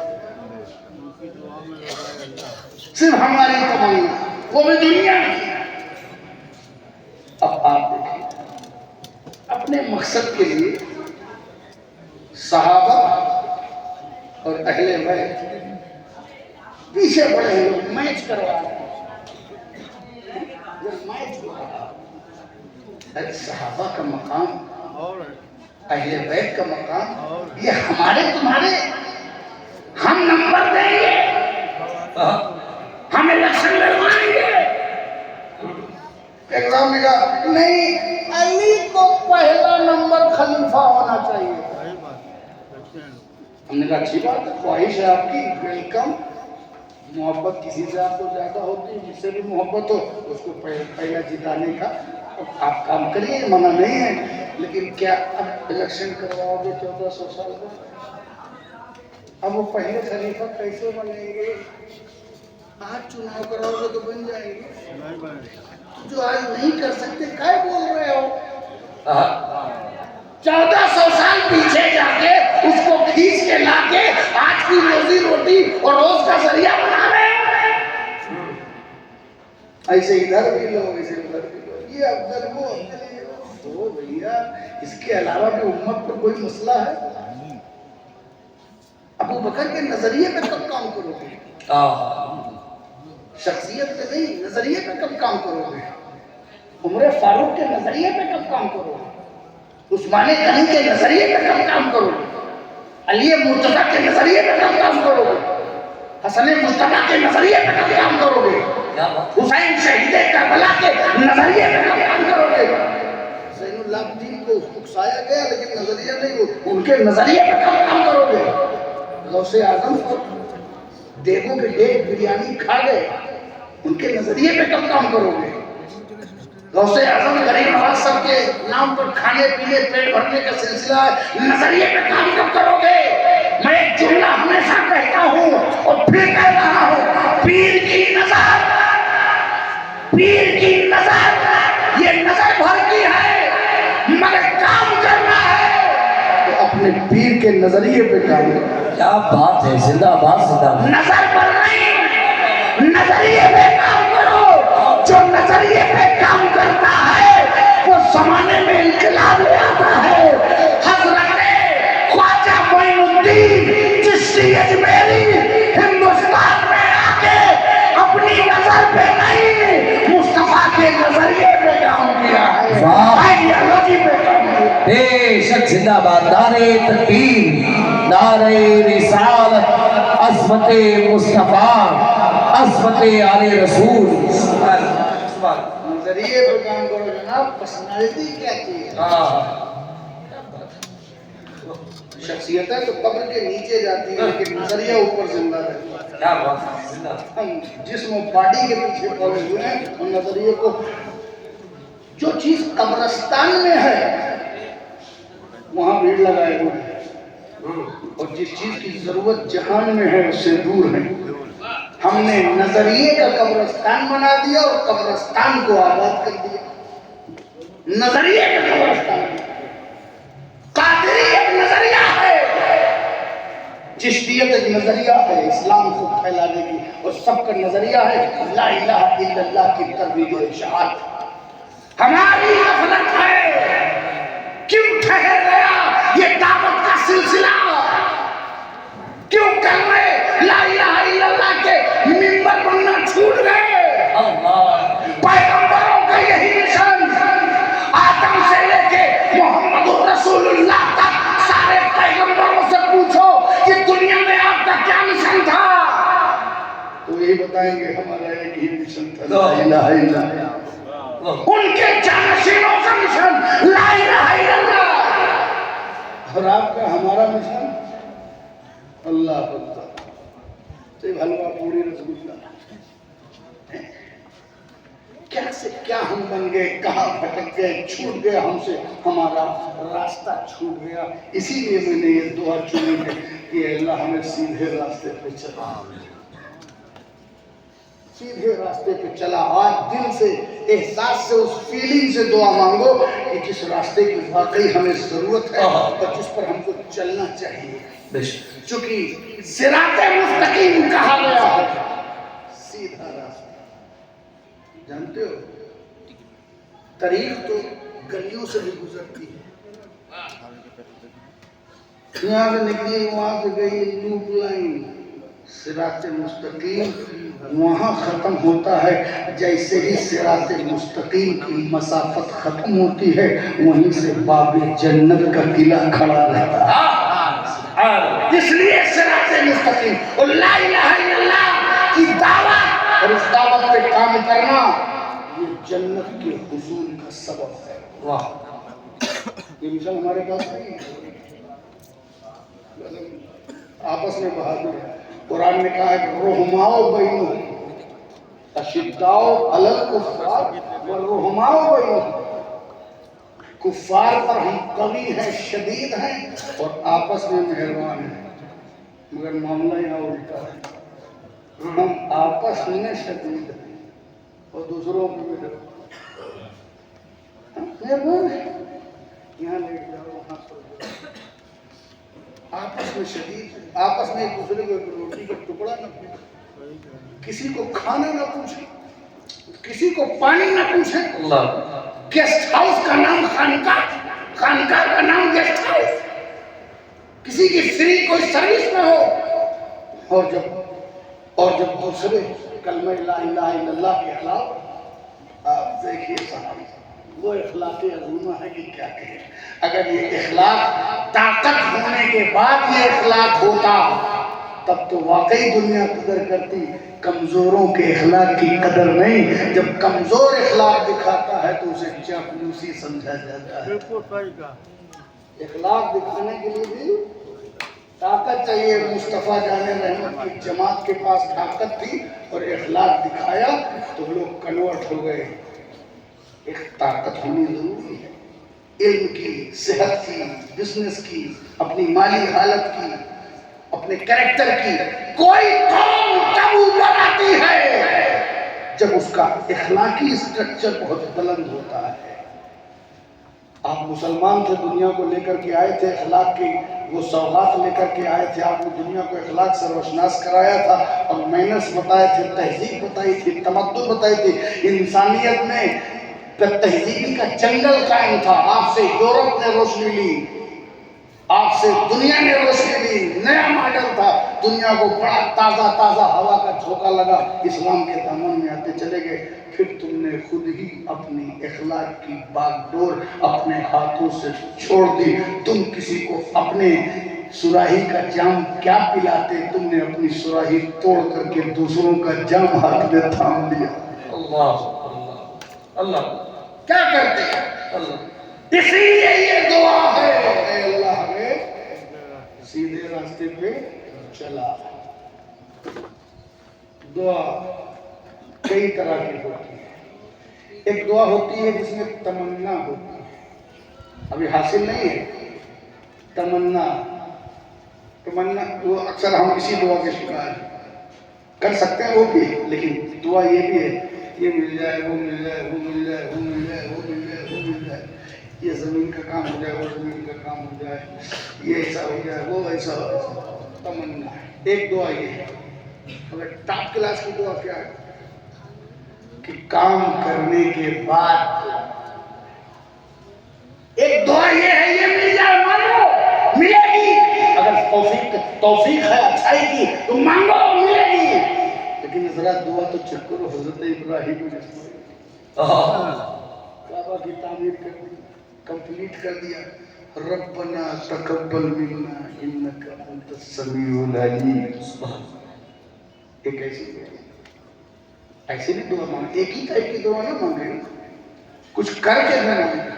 صرف ہماری تمنا، وہ بھی دنیا کی. اب آپ دیکھیں اپنے مقصد کے لیے صحابہ اور اہل بیت پیچھے بڑے ہیں، لوگ میچ کروا رہے ہیں. جب میچ ہو رہا ہے، صحابہ کا مقام، اہل بیت کا مقام، یہ ہمارے تمہارے، ہم نمبر دیں گے، ہم الیکشن لڑوائیں گے. ایگزام نے کہا نہیں، علی کو پہلا نمبر خلیفہ ہونا چاہیے. ہم نے کہا اچھی بات ہے، خواہش ہے آپ کی، ویلکم. محبت کسی سے آپ کو زیادہ ہوتی ہے، جس سے بھی محبت ہو اس کو پہلا جتانے کا آپ کام کریے، منع نہیں ہے. لیکن کیا اب الیکشن کرواؤ گے 1400 سال کا؟ اب وہ پہلے خلیفہ کیسے بنیں گے؟ آج چناؤ کراؤ گے تو بن جائیں گے. جو آج نہیں کر سکتے کیا بول رہے ہو؟ 1400 سال پیچھے جا کے اس کو کھینچ کے لا کے آج کی روزی روٹی اور روز کا ذریعہ بنا رہے ہیں. ایسے ادھر بھی لو، ایسے ادھر بھی لو، یہ افضل وہ افضل ہو بھیا. اس کے علاوہ بھی امت پر کوئی مسئلہ ہے؟ ابو بکر کے نظریے پہ کب کام کرو گے؟ شخصیت پہ نہیں، نظریے پہ کب کام کرو گے؟ عمر فاروق کے نظریے پہ کب کام کرو گے؟ عثمان غنی کے نظریے پہ کب کام کرو گے؟ علی مرتضیٰ کے نظریے پہ کب کام کرو گے؟ حسن مصطفیٰ کے نظریے پہ کب کام کرو گے؟ حسین شہید کربلا کے نظریے پہ کب کام کرو گے؟ زین العابدین کو اکسایا گیا لیکن نظریہ نہیں، ان کے نظریے پہ کب کام کرو گے؟ غوث اعظم کو دیگوں کے دیگ بریانی کھا گئے، ان کے نظریے پہ کب کام کرو گے؟ غوث اعظم غریب نواز سب کے نام پر کھانے پینے پیٹ بھرنے کا سلسلہ ہے، نظریے پہ کام کب کرو گے؟ میں ایک جملہ ہمیشہ کہتا ہوں اور پھر کہہ رہا ہوں، پیر کی نظر، پیر کی نظر یہ نظر بھر کی ہے، مگر کام کرنا ہے تو اپنے پیر کے نظریے پہ کام کرنا. کیا بات ہے، زندہ باد زندہ باد. نظر پر نہیں، نظریے پہ کام کرو. جو نظریے پہ کام کرتا ہے وہ زمانے میں انقلاب لے آتا ہے. حضرت الدین چشتی اجمیری ہندوستان میں آ کے اپنی نظر پہ نہیں مصطفیٰ کے نظریے پہ کام کیا ہے، آئیڈیالوجی پہ کام کیا ہے۔ بے شک زندہ باد نعرہ تکبیر، نعرہ رسالت، عظمت مصطفیٰ، عظمت آل رسول۔ نظریے پہ کام کرو جناب، پرسنالٹی کیا چیز ہے؟ شخصیتیں تو قبر کے نیچے جاتی ہیں لیکن نظریہ اوپر زندہ رہتا ہے۔ ہم جسم و باڈی کے پیچھے پڑے ہوئے ہیں اور نظریے کو، جو چیز قبرستان میں ہے وہاں بھیڑ لگائے ہوئے ہیں، اور جس چیز کی ضرورت جہان میں ہے اس سے دور ہے۔ ہم نے نظریے کا قبرستان بنا دیا اور قبرستان کو آباد کر دیا۔ نظریے کا قبرستان، قادری ایک نظریہ ہے، چشتیت ایک نظریہ ہے اسلام کو پھیلانے کی، اور سب کا نظریہ ہے لا الہ الا اللہ کی ترویج و اشاعت۔ ہماری غفلت ہے، کیوں ٹھہر گیا یہ دعوت کا سلسلہ؟ کیوں کلمہ لا الہ الا اللہ کے منبر بننا چھوٹ گئے؟ پیغمبروں کا یہی مشن، آدم سے لے کے محمد رسول اللہ تک سارے پیغمبروں سے پوچھو کہ دنیا میں آپ کا کیا مشن تھا، تو یہی بتائیں گے ہمارا ایک ہی مشن تھا، لا الہ الا اللہ۔ ان کے جانشینوں کا مشن لا الہ الا اللہ، اور آپ کا ہمارا مشن اللہ اکبر، صرف حلوہ پوری رسگلہ۔ کیا سے کیا ہم بن گئے، کہاں بھٹک گئے، چھوٹ گیا ہم سے ہمارا راستہ، چھوٹ گیا۔ اسی لیے میں نے یہ دعا چنی ہے کہ اللہ ہمیں سیدھے راستے پہ چلا، سیدھے راستے پہ چلا۔ آج دل سے، احساس سے، اس فیلنگ سے دعا مانگو کہ جس راستے کی واقعی ہمیں ضرورت ہے اور جس پر ہم کو چلنا چاہیے، چونکہ صراط مستقیم کہا گیا ہے، سیدھا راستہ۔ جانتے ہو طریق تو گلیوں سے بھی گزرتی ہے، یہاں سے نکلی وہاں سے گئی لوپ لائن، صراط مستقیم وہاں ختم ہوتا ہے۔ جیسے ہی صراط مستقیم کی مسافت ختم ہوتی ہے وہیں سے باب جنت کا قلعہ کھڑا رہتا ہے۔ اس لیے صراط مستقیم اور لا الہ الا اللہ کی دعوت اور اس دعوت پہ کام کرنا یہ جنت کے حصول کا سبب ہے۔ واہ، یہ مشن ہمارے پاس نہیں ہے، آپس میں بہادر ہے۔ قرآن نے کہا ہے کہ رحماؤ بینہم، اشداؤ علی الکفار ورحماؤ بینہم، کفار پر ہم قوی ہیں، شدید ہیں، اور آپس میں مہربان ہیں، مگر معاملہ یہاں الٹا ہے، ہم آپس میں شدید ہیں اور دوسروں میں مہربان ہیں۔ یہاں لیٹ جاؤ، وہاں سو جاؤ، آپس میں شدید ہیں، آپس میں ایک دوسرے کو روٹی کا ٹکڑا نہ پوچھیں، کسی کو کھانا نہ پوچھیں، کسی کو پانی نہ پوچھیں۔ گیسٹ ہاؤس کا نام خانقاہ، خانقاہ کا نام گیسٹ ہاؤس، کسی کی فری کوئی سروس نہ ہو۔ اور جب دوسرے کلمہ لا الہ الا اللہ کے خلاف، آپ دیکھیے صاحب وہ اخلاق عظیمہ ہے کہ کیا کہیں۔ اگر یہ اخلاق طاقت ہونے کے بعد یہ اخلاق ہوتا تب تو واقعی دنیا قدر کرتی، کمزوروں کے اخلاق کی قدر نہیں۔ جب کمزور اخلاق دکھاتا ہے تو اسے چاپلوسی سمجھا جاتا ہے۔ اخلاق دکھانے کے لیے بھی طاقت چاہیے۔ مصطفیٰ جان رحمت کی جماعت کے پاس طاقت تھی اور اخلاق دکھایا تو لوگ کنورٹ ہو گئے۔ ایک طاقت ہونی ضروری ہے، علم کی، صحت کی، بزنس کی، اپنی مالی حالت کی، اپنے کریکٹر کی۔ کوئی قوم تب اوپر آتی ہے جب اس کا اخلاقی سٹرکچر بہت بلند ہوتا ہے۔ آپ مسلمان تھے، دنیا کو لے کر کے آئے تھے، اخلاق کی وہ سوغات لے کر کے آئے تھے، آپ نے دنیا کو اخلاق سے روشناس کرایا تھا اور مینرز بتائے تھے، تہذیب بتائی تھی، تمدن بتائی تھی۔ انسانیت میں تہذیبی کا جنگل قائم تھا۔ آپ سے یورپ نے روشنی لی، آپ سے دنیا نے روشنی لی، دنیا کو بڑا تازہ تازہ ہوا کا جھونکا لگا، اسلام کے دامن میں آتے چلے گئے، پھر تم نے خود ہی اپنی اخلاق کی باغ ڈور اپنے ہاتھوں سے چھوڑ دی۔ تم کسی کو اپنے سراہی کا جام کیا پلاتے، تم نے اپنی سراہی توڑ کر کے دوسروں کا جام ہاتھ میں تھام لیا۔ اللہ اللہ اللہ کیا کرتے ہیں؟ اللہ، اسی لیے یہ دعا ہے، اے اللہ ہمیں سیدھے راستے پہ چلا۔ دعا کئی طرح کی ہوتی ہے۔ ایک دعا ہوتی ہے جس میں تمنا ہوتی ہے، ابھی حاصل نہیں ہے، تمنا وہ اکثر ہم اسی دعا کے شکار ہیں، کر سکتے ہیں وہ بھی، لیکن دعا یہ بھی ہے، یہ مل جائے، وہ مل جائے، وہ مل جائے، وہ مل جائے، وہ مل جائے، وہ مل جائے، یہ زمین کا کام ہو جائے، وہ زمین کا کام ہو جائے، یہ ایسا ہو جائے، وہ ایسا ہو جائے، تمنا ہے۔ ایک دعا یہ ہے، اگر ٹاپ کلاس کی دعا کیا ہے کہ کام کرنے کے بعد ایک دعا یہ ہے، یہ مل جائے، مانگو ملے گی، اگر توفیق ہے اچھائی کی تو مانگو ملے گی، لیکن ذرا دعا تو چیک کرو، حضرت ابراہیم نے کعبہ کی تعمیر کر دی، کمپلیٹ کر دیا، ربنا تقبل منا انک انت السمیع العلیم۔ ایک ایسی دعا، ایسی بھی دعا مانگے، ایک ہی ٹائپ کی دعا نہ مانگے، کچھ کر کے نہ مانگے،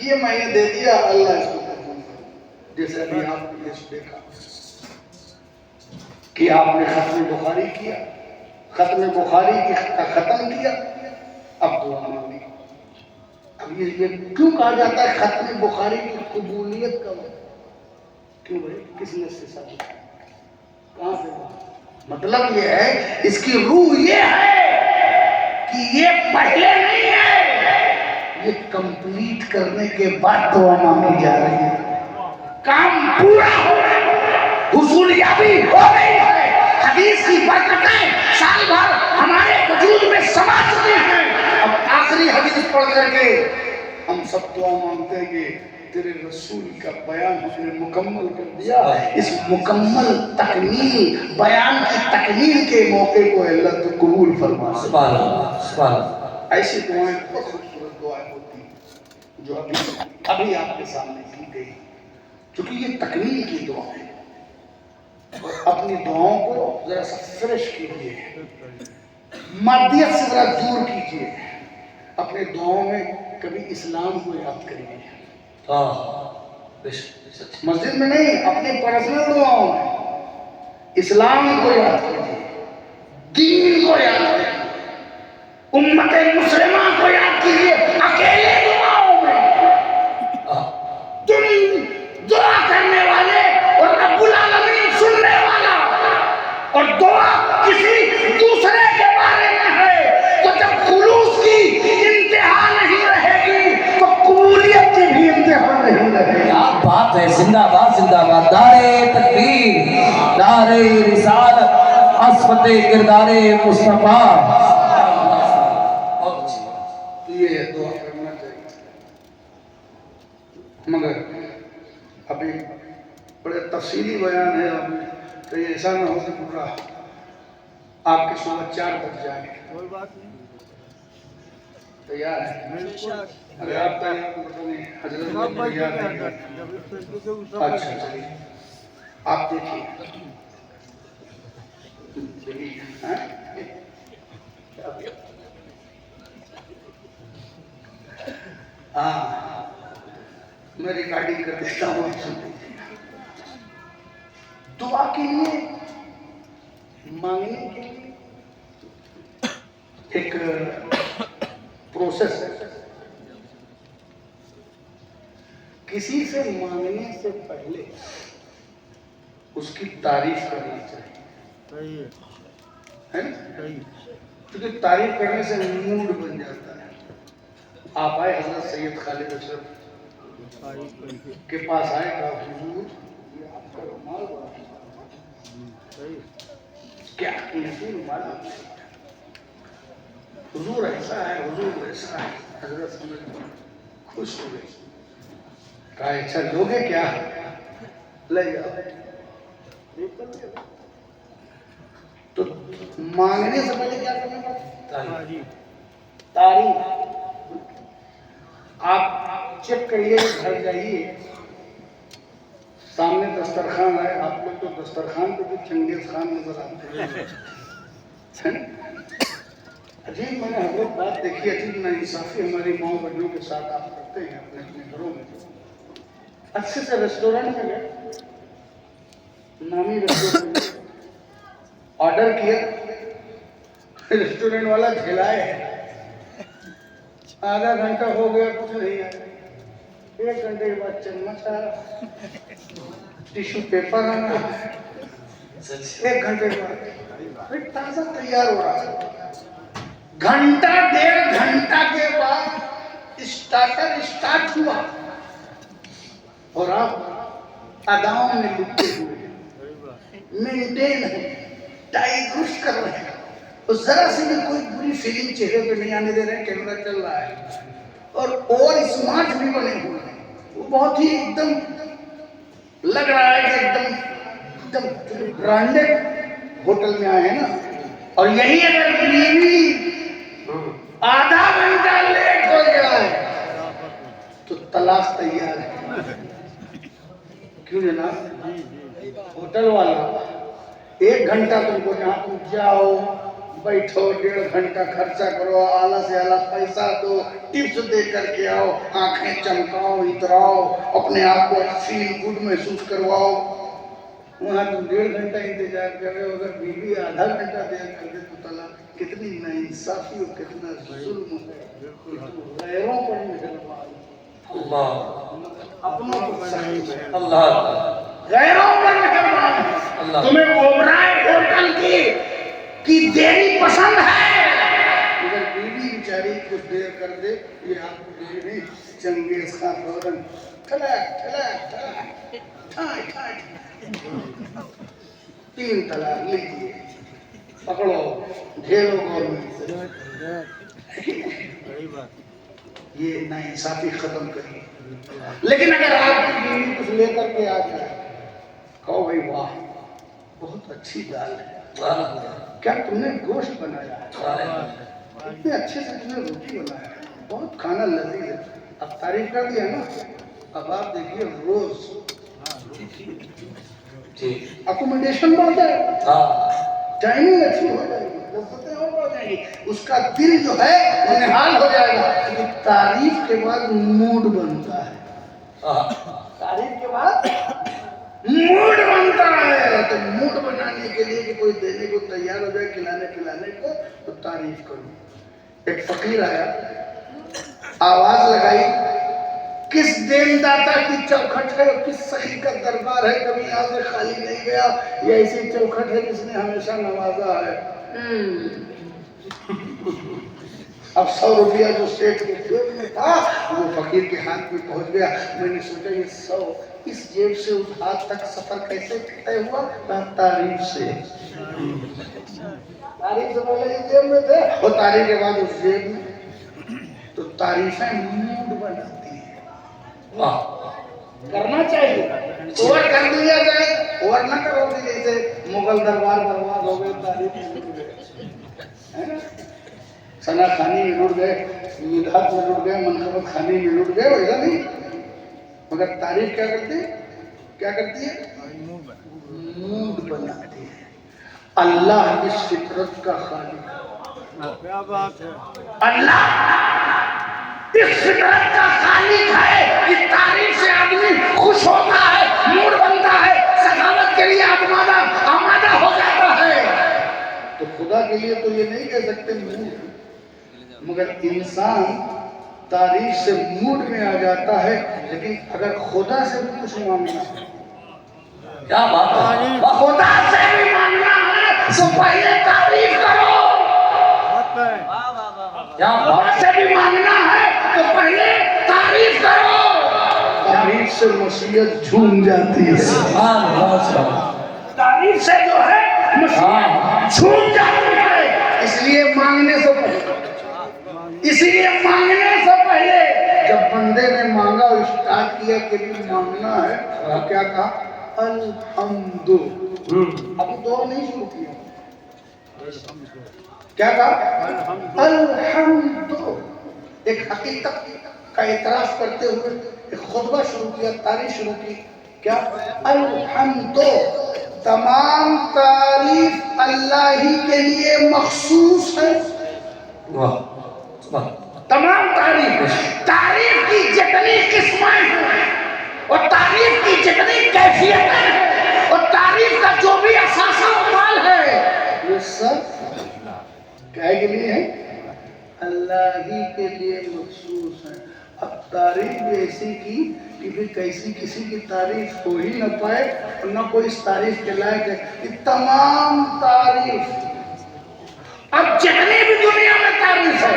یہ میں نے دے دیا اللہ اس کو قبول کرے۔ جیسے ابھی آپ نے دیکھا کہ آپ نے ختم بخاری کیا، ختم بخاری کا ختم کیا، اب دعا مانگی۔ اب یہ کیوں کہا جاتا ہے ختم بخاری کی قبولیت کا وقت؟ کیوں بھائی، کس نے سے ثابت کیا؟ کہاں سے؟ مطلب یہ ہے، اس کی روح یہ ہے کہ یہ پہلے نہیں ہے، یہ کمپلیٹ کرنے کے بعد دعا مانگی جا رہی ہے، کام پورا ہو رہا ہے، حصول یابی ہو گئی ہے، حدیث کی برکتیں سال بھر ہمارے وجود میں سما چکی ہیں۔ اب آخری حدیث پڑھ کر کے ہم سب دعا مانگتے ہیں کہ تیرے رسول کا بیان ہم نے مکمل کر دیا، اس مکمل تکمیل بیان کی تکمیل کے موقع کو اللہ تو قبول فرما۔ سبحان اللہ سبحان اللہ۔ ایسی دعائیں بہت خوبصورت دعائیں ہوتی ہیں جو ابھی آپ کے سامنے کی گئی، کیونکہ یہ تکمیل کی دعا ہے۔ اور اپنی دعاؤں کو ذرا سا فریش کیجیے، مادیت سے ذرا دور کیجیے، اپنے دعاؤں میں کبھی اسلام کو یاد کریے، مسجد میں نہیں، اپنے پرسنل دعاؤں میں اسلام کو یاد کیجیے، دین کو یاد کیجیے، امت مسلمہ کو یاد کیجیے، اکیلے دعاؤں میں تم دعا کرنے والے اور رب العالمین سننے والا، اور دعا کسی دوسرے کے بارے میں ہے، تو جب خلوص کی انتہا نہیں رہے گی تو قبولیت کی بھی انتہا نہیں رہے گی۔ کیا بات ہے، زندہ باد زندہ باد، نعرہ تکبیر، نعرہ رسالت، عصمت کردار مصطفیٰ۔ یہ دعا کرنا چاہیے، مگر ابھی بڑے تفصیلی بیان ہے، تو یہ ایسا نہ ہو کہ پورا آپ کے صبح 4 بج جائے۔ کوئی بات نہیں، تیار ہے؟ اگر آپ تیار تو بتائیں، حضرت میں تیار ہے۔ اچھا چلیے، آپ دیکھیے ہاں، میں ریکارڈنگ کر دیتا ہوں، آپ سن لیجیے۔ دعا کے لیے، مانگنے کے لیے ایک پروسیس ہے۔ کسی سے مانگنے سے پہلے اس کی تعریف کرنی چاہیے، ہے نا؟ کیونکہ تعریف کرنے سے موڈ بن جاتا ہے۔ آپ آئے حضرت سید خالد اشرف کے پاس آئے، کہا حضور یہ آپ کا رومال بڑا کیا قیمتی رومال آپ نے، حضور ایسا ہے، حضور ویسا ہے۔ حضرت سمجھ خوش ہو گئی، کہا اچھا لوگے کیا، لے جاؤ۔ تو مانگنے سے پہلے کیا کرنا پڑتا ہے؟ تاریخ. آپ چیک کریے, گھر جائیے, سامنے دسترخوان ہے, آپ لوگ تو دسترخوان پہ بھی چنگیز خان نظر آتے ہیں. عجیب میں نے حضرت بات دیکھی, عجیب ناانصافی ہماری ماؤں بہنوں کے ساتھ آپ کرتے ہیں اپنے اپنے گھروں میں. اچھے سے ریسٹورینٹ میں گئے, نامی ریسٹورینٹ میں آرڈر کیا, ریسٹورینٹ والا کھلائے, آدھا گھنٹہ ہو گیا کچھ نہیں آیا, 1 گھنٹے کے بعد چمچ آیا, ٹیشو پیپر آنا, 1 گھنٹے کے بعد پھر تازہ تیار ہو رہا, گھنٹہ 1.5 گھنٹہ کے بعد اسٹارٹر اسٹارٹ ہوا, اور آپ اداؤں میں لپٹے ہوئے, مینٹین ہے, ٹائی درست کر رہے ہیں, اور ذرا سے بھی کوئی بری فیلنگ چہرے پہ نہیں آنے دے رہے ہیں, کیمرہ چل رہا ہے, اور اسمارٹ بھی بنے ہوئے ہیں. وہ بہت ہی ایک دم لگ رہا ہے کہ ایک دم برانڈڈ ہوٹل میں آئے ہیں نا. اور یہی اگر بیوی آدھا گھنٹہ لیٹ ہو گیا ہے تو طلاق تیار ہے. کیوں جناب؟ ہوٹل والا 1 گھنٹہ تم کو جہاں تم جاؤ بیٹھو, 1.5 گھنٹہ خرچہ کرو, اعلیٰ سے اعلیٰ پیسہ دو, ٹپس دے کر کے آؤ, آنکھیں چمکاؤ, اتراؤ, اپنے آپ کو فیل گڈ محسوس کرواؤ. وہاں تم 1.5 گھنٹہ انتظار کر رہے ہو, اگر بیوی آدھا گھنٹہ دیر کر دے تو طلاق. کتنی ناانصافی اور کتنا ظلم ہے. غیروں پر مہربان, اپنوں پر سخت ہے, غیروں پر مہربان. تمہیں اوبرائے ہوٹل کی دیری پسند ہے, اگر بیوی بیچاری کچھ دیر کر دے, یہ آپ کو بیوی نہیں, چنگیز خان فوراً ٹھلک ٹھلک ٹھلک ٹھائیں ٹھائیں 3 طلاق لیجیے, پکڑو جھیلو گورنمنٹ سے. یہ ناانصافی ختم کریے. لیکن اگر آپ کی بیوی کچھ لے کر کے آ جائے, کہو بھائی واہ بہت اچھی دال ہے, کیا تم نے گوشت بنایا ہے, اتنے اچھے سے تم نے روٹی بنایا ہے, بہت کھانا لذیذ ہے, اب تعریف کر دیا نا, اب آپ دیکھیے روز اکوموڈیشن بڑھ جائے, ٹائمنگ اچھی ہو جائے گی, لذتیں اور بڑھ جائیں گی, اس کا دل جو ہے وہ نہال ہو جائے گا. کیونکہ تعریف کے بعد موڈ بنتا ہے, تعریف کے بعد موڈ بنتا ہے. تو موڈ بنانے کے لیے کہ کوئی دینے کو تیار ہو جائے, کھلانے پلانے کو, تو تعریف کرو. ایک فقیر آیا, آواز لگائی, کس دینداتا کی چوکھٹ ہے, کس سخی کا دربار ہے, کبھی یہاں سے خالی نہیں گیا, یہ ایسی چوکھٹ ہے جس نے ہمیشہ نوازا ہے. اب 100 روپیہ جو سیٹ کے جیب میں تھا وہ فقیر کے ہاتھ میں پہنچ گیا. میں نے سوچا یہ 100 اس جیب سے اس ہاتھ تک سفر کیسے طے ہوا؟ تعریف سے. تعریف سے پہلے اس جیب میں تھے اور تعریف کے بعد اس جیب میں. تو تعریفیں موڈ بناتی ہیں, کرنا چاہیے. اوور کر دیا جائے, اوور نہ کرو گے, جیسے مغل دربار برباد ہو گئے, تعریف ثنا خانی میں لٹ گئے, مدحت میں لٹ گئے, منقبت خانی میں لٹ گئے, ویسا نہیں. مگر تعریف کیا کرتی ہے, کیا کرتی ہے, موڈ بناتی ہے. اللہ اس فطرت کا خالق ہے, اللہ اس فطرت کا خالق ہے. اس تعریف سے آدمی خوش ہوتا ہے, موڈ بنتا ہے, سخاوت کے لیے آمادہ ہو جاتا ہے. تو خدا کے لیے تو یہ نہیں کہہ سکتے موڈ, مگر انسان تعریف سے موڈ میں آ جاتا ہے. لیکن اگر خدا سے بھی کچھ مانگنا ہے, کیا بات ہے, خدا سے بھی مانگنا ہے تو پہلے تعریف کرو. خدا سے بھی مانگنا ہے تو پہلے تعریف کرو. تعریف سے مصیبت جھوم جاتی ہے, تعریف سے جو ہے مصیبت جھوم جاتی ہے. اس لیے مانگنے سے پہلے جب بندے نے مانگا اور اسٹارٹ کیا کہ مانگنا ہے, تو کیا کہا, الحمد. ابھی دعا نہیں شروع کیا, کیا کہا؟ الحمد. ایک حقیقت کا اعتراف کرتے ہوئے ایک خطبہ شروع کیا، تعریف شروع کی. کیا؟ الحمد. تمام تعریف اللہ ہی کے لیے مخصوص ہے. واہ واہ. تمام تعریف کی جتنی قسمیں ہیں اور تعریف کی جتنی کیفیتیں ہیں اور تعریف کا جو بھی اثاثہ مال ہے، یہ سب کیا کے لیے ہے؟ اللہ ہی کے لیے مخصوص ہے. اب تعریف بھی ایسی کی کہ پھر کیسی کسی کی تعریف ہو ہی نہ پائے اور نہ کوئی اس تعریف کے لائق ہے. یہ تمام تعریف، اب جتنی بھی دنیا میں تعریف ہے،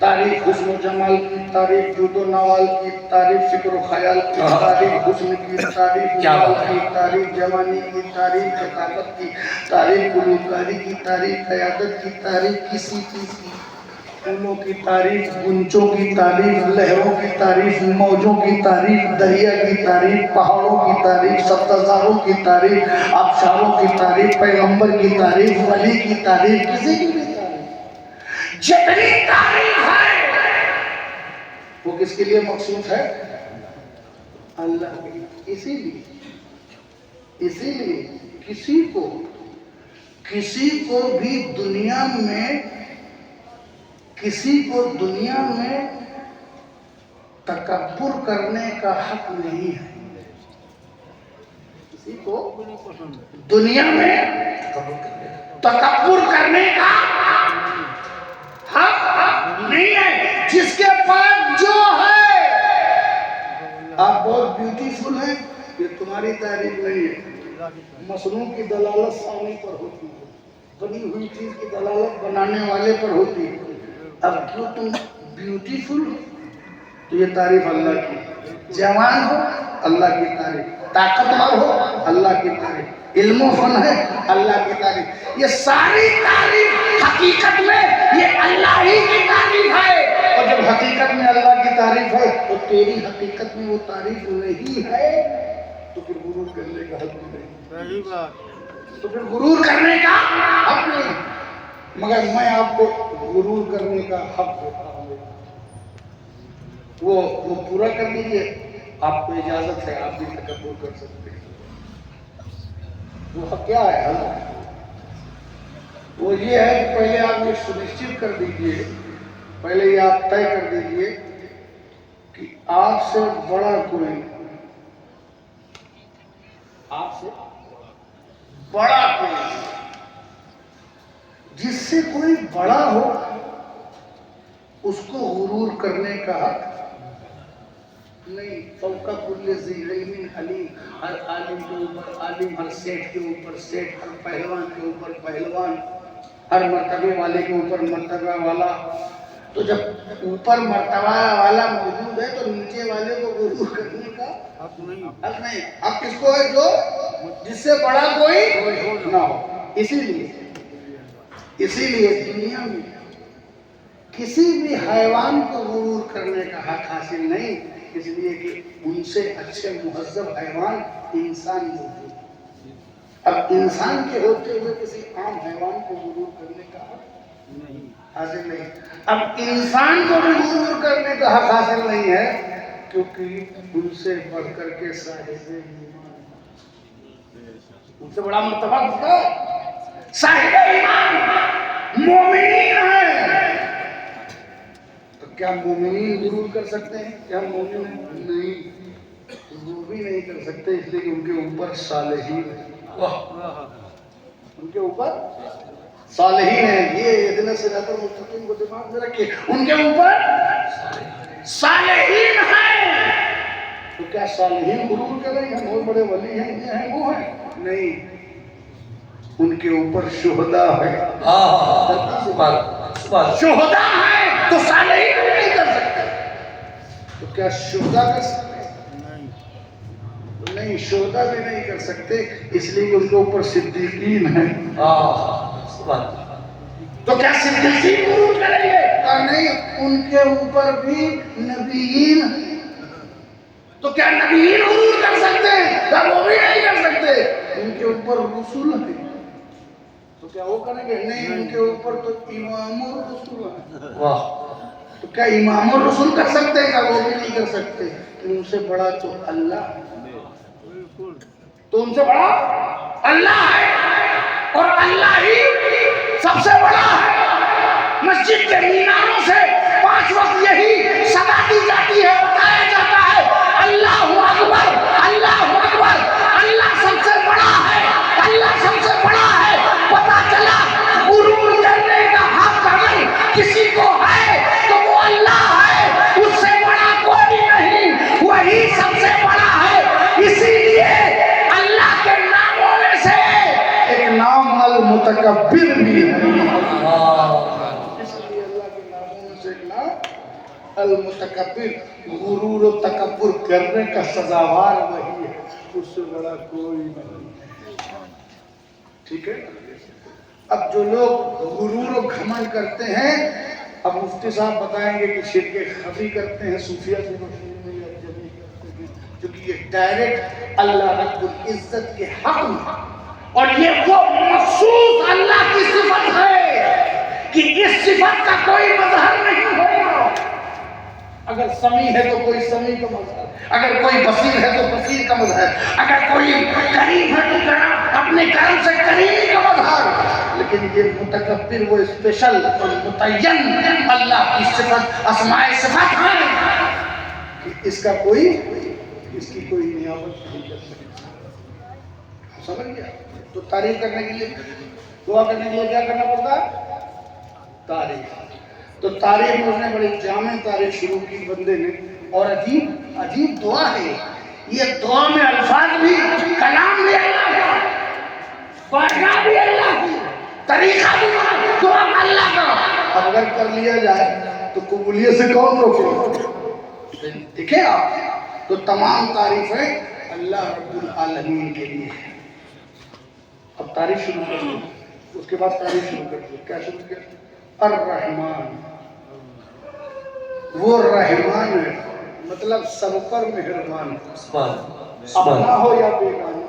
تعریف حسن و جمال کی، تعریف جود و نوال کی، تعریف فکر و خیال کی، تعریف حسن کی، تعریف نوال کی، تعریف جوانی کی، تعریف ثقافت کی، تعریف گلوکاری کی، تعریف قیادت کی، تعریف کسی چیز کی، پھولوں کی تعریف، گنچوں کی تعریف، لہروں کی تعریف، موجوں کی تعریف، دریا کی تعریف، پہاڑوں کی تعریف، سبزاروں کی تعریف، آبشاروں کی تعریف، پیغمبر کی تعریف، ولی کی تعریف، کسی کی بھی تعریف. جتنی تعریف ہے وہ کس کے لیے مخصوص ہے؟ اللہ کے لیے. اسی لیے کسی کو بھی دنیا میں تکبر کرنے کا حق نہیں ہے. کسی کو دنیا میں تکبر کرنے کا حق نہیں ہے. جس کے پاس جو ہے، آپ بہت بیوٹیفل ہیں، یہ تمہاری تعریف نہیں ہے. مصنوع کی دلالت سامنے پر ہوتی ہے، بنی ہوئی چیز کی دلالت بنانے والے پر ہوتی ہے. اب کیوں تم بیوٹیفل ہو تو یہ تعریف اللہ کی. جوان ہو اللہ کی تعریف، طاقتور ہو اللہ کی تعریف، علم و فن ہے اللہ کی تعریف. یہ ساری تعریف حقیقت میں یہ اللہ ہی کی تعریف ہے. اور جب حقیقت میں اللہ کی تعریف ہے تو تیری حقیقت میں وہ تعریف نہیں ہے تو پھر غرور کرنے کا حق نہیں. تو پھر غرور کرنے کا حق نہیں. مگر میں آپ کو غرور کرنے کا حق دیتا ہوں. وہ پورا کر لیجیے. آپ کو اجازت ہے، آپ بھی تکبر کر سکتے ہیں. وہ حق کیا ہے؟ وہ یہ ہے کہ پہلے آپ یہ سنشچت کر دیجئے، پہلے یہ آپ طے کر دیجئے کہ آپ سے بڑا کوئی جس سے کوئی بڑا ہو اس کو غرور کرنے کا حق نہیں. فوق کل ذی علم علیم. ہر عالم کے اوپر عالم، ہر سیٹھ کے اوپر سیٹھ، ہر پہلوان کے اوپر پہلوان، ہر مرتبے والے کے اوپر مرتبہ والا. تو جب اوپر مرتبہ والا موجود ہے تو نیچے والے کو غرور کرنے کا حق نہیں. حق کس کو ہے؟ جو جس سے بڑا کوئی نہ ہو. اسی لیے دنیا میں کسی بھی حیوان کو غرور کرنے کا حق حاصل نہیں، اس لیے کہ ان سے اچھے مہذب حیوان انسان موجود. اب انسان کے ہوتے ہوئے کسی عام حیوان کو غرور کرنے کا حق حاصل نہیں. اب انسان کو بھی غرور کرنے کا حق حاصل نہیں ہے کیونکہ ان سے بڑھ کر کے صاحب ایمان، ان سے بڑا مرتبہ ہوتا ہے. صاحب ایمان مومنین ہیں. تو کیا مومنین غرور کر سکتے ہیں؟ کیا مومن نہیں؟ وہ بھی نہیں کر سکتے، اس لیے کہ ان کے اوپر صالحین ہیں. ان کے اوپر صالحین ہیں. یہ اہدنا الصراط المستقیم کو دماغ میں رکھیے. ان کے اوپر صالحین ہیں. تو کیا صالحین غرور کریں گے بہت بڑے ولی ہیں، یہ ہیں وہ ہیں؟ نہیں. ان کے اوپر شہداء ہے. شہداء ہے تو صالحین نہیں کر سکتے. تو کیا شہداء کر سکتے ہیں؟ نہیں، شہداء بھی نہیں کر سکتے، اس لیے کہ ان کے اوپر صدیقین ہیں. تو کیا صدیقین غرور کریں گے؟ نہیں، ان کے اوپر بھی نبیین ہیں. تو کیا نبیین غرور کر سکتے ہیں؟ کیا وہ بھی نہیں کر سکتے؟ ان کے اوپر رسول ہیں. تو کیا وہ کریں گے؟ نہیں، ان کے اوپر تو امام الرسول ہے۔ واہ تو کیا امام الرسول کر سکتے ہیں؟ کیا وہ بھی نہیں کر سکتے؟ ان سے بڑا تو اللہ ہے۔ تو ان سے بڑا اللہ ہے، اور اللہ ہی سب سے بڑا ہے۔ مسجد کے میناروں سے 5 وقت یہی صدا دی جاتی ہے، بتایا جاتا ہے اللہ اکبر، اللہ اکبر، اللہ سب سے بڑا ہے، اللہ سب سے بڑا ہے۔ پتا چلا غرور کرنے کا حق اگر کسی کو ہے تو وہ اللہ ہے، اس سے بڑا کوئی نہیں، وہی سب سے بڑا ہے۔ اسی لیے اللہ کے ناموں میں سے ایک نام المتکبر بھی ہے۔ اس لیے اللہ کے ناموں میں سے ایک نام المتکبر، غرور و تکبر کرنے کا سزاوار وہی ہے، اس سے بڑا کوئی نہیں۔ ٹھیک ہے؟ اب جو لوگ غرور و گھمنڈ کرتے ہیں، اب مفتی صاحب بتائیں گے کہ شرک خفی کرتے ہیں صوفیہ سے روشنی میں یا جلی کرتے ہیں، کیونکہ یہ ڈائریکٹ اللہ رب العزت کے حق میں، اور یہ وہ مخصوص اللہ کی صفت ہے کہ اس صفت کا کوئی مظہر نہیں ہوگا۔ اگر سمیع ہے تو کوئی سمیع کا مظہر، اگر کوئی بصیر ہے تو بصیر کا مظہر، اگر کوئی کریم ہے تو اپنے کرم سے کریمی کا مظہر، لیکن یہ متکبر وہ اسپیشل اور متعین اللہ کی صفت، اسماء صفت ہے کہ اس کا کوئی، اس کی کوئی نیابت نہیں کر سکتا۔ سمجھ گیا؟ تو تعریف کرنے کے لیے، دعا کرنے کے لیے کیا کرنا پڑتا ہے؟ تعریف۔ تو تعریف میں اس نے بڑی جامع تعریف شروع کی بندے نے، اور عجیب عجیب دعا ہے یہ۔ دعا میں الفاظ بھی، کلام بھی اللہ کا، بارگاہ بھی اللہ کی، طریقہ بھی دعا کا اللہ کا۔ اب اگر کر لیا جائے تو قبولیت سے کون روکے؟ دیکھیں آپ، تو تمام تعریفیں اللہ رب العالمین کے لیے ہے۔ اب تعریف شروع کر دیں، اس کے بعد تعریف شروع کر دیں۔ کیا شروع کیا؟ الرحمن، وہ رحمان ہے، مطلب سب پر مہربان ہے، اپنا ہو یا بیگانہ،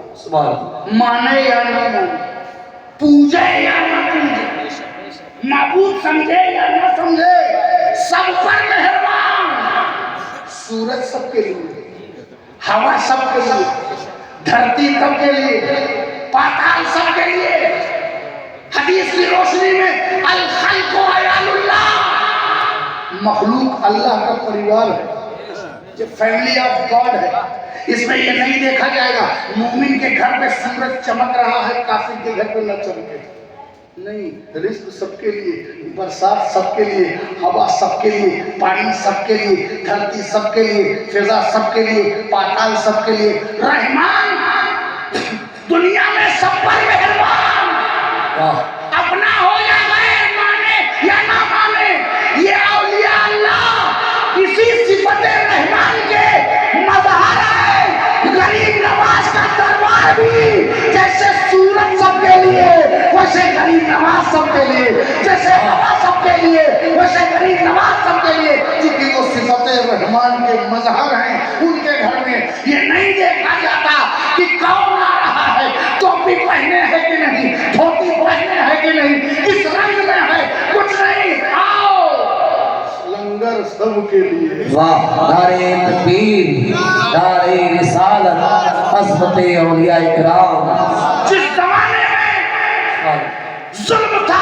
مانے یا نہ مانے، پوجے یا نہ پوجے، معبود سمجھے یا نہ سمجھے، سب پر مہربان۔ سورج سب کے لیے، ہوا سب کے لیے، دھرتی سب کے لیے، پاتال سب کے لیے۔ حدیث کی روشنی میں الخلق عیال اللہ، مخلوق اللہ کا پریوار ہے، یہ فیملی آف گاڈ ہے۔ اس میں یہ نہیں دیکھا جائے گا مومن کے گھر پہ سورج چمک رہا ہے، کافر کے گھر پہ نہ چمکے، نہیں۔ رزق سب کے لیے، برسات سب کے لیے، ہوا سب کے لیے، پانی سب کے لیے، دھرتی سب کے لیے، فضا سب کے لیے، پاتال سب کے لیے۔ رحمان دنیا میں سب پر مہربان، اپنا ہو یا غیر، مانے یا نہ مانے، یہ اولیاء اللہ اسی صفت رحمان کے مظہر ہے۔ غریب نواز کا دربار بھی جیسے سورج سب کے لیے ویسے غریب نواز سب کے لیے، جیسے ہوا سب کے لیے ویسے غریب نواز سب کے لیے، کیونکہ وہ صفت رحمان کے مظہر ہیں۔ ان کے گھر میں یہ نہیں دیکھا جاتا کہ کون آ رہا ہے، ٹوپی پہنے ہے کہ نہیں، دھوتی پہنے ہے کہ نہیں، کس رنگ میں ہے، کچھ نہیں، آؤ لنگر سب کے لیے۔ واہ، نعرہ تکبیر، نعرہ رسالت، عظمت اولیاء کرام۔ جس زمانے میں ظلم تھا،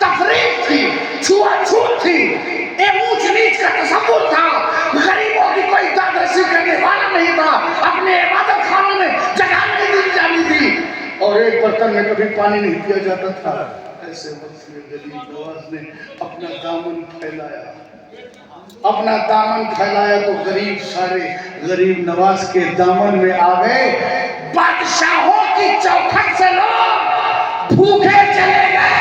تفریق تھی، چھوا چھوت تھی، اونچ نیچ کا تصور تھا، غریبوں کی کوئی داد رسی کرنے والا نہیں تھا، اپنے عبادت خانوں میں جگہ نہیں دی جاتی تھی، اور ایک برتن میں کبھی پانی نہیں پیا جاتا تھا، ایسے وقت میں غریب نواز نے اپنا دامن پھیلایا، اپنا دامن پھیلایا تو غریب سارے غریب نواز کے دامن میں آ گئے۔ بادشاہوں کی چوکھٹ سے لوگ بھوکے چلے گئے،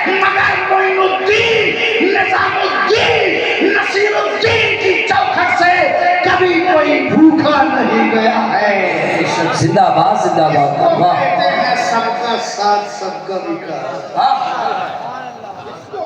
مگر معین الدین، نظام الدین، نصیر الدین کی چوکھٹ سے کبھی کوئی بھوکا نہیں گیا ہے۔ زندہ باد، زندہ باد۔ وہ واہ، کہتے ہیں سب کا ساتھ سب کا وکاس، واہ، اس کو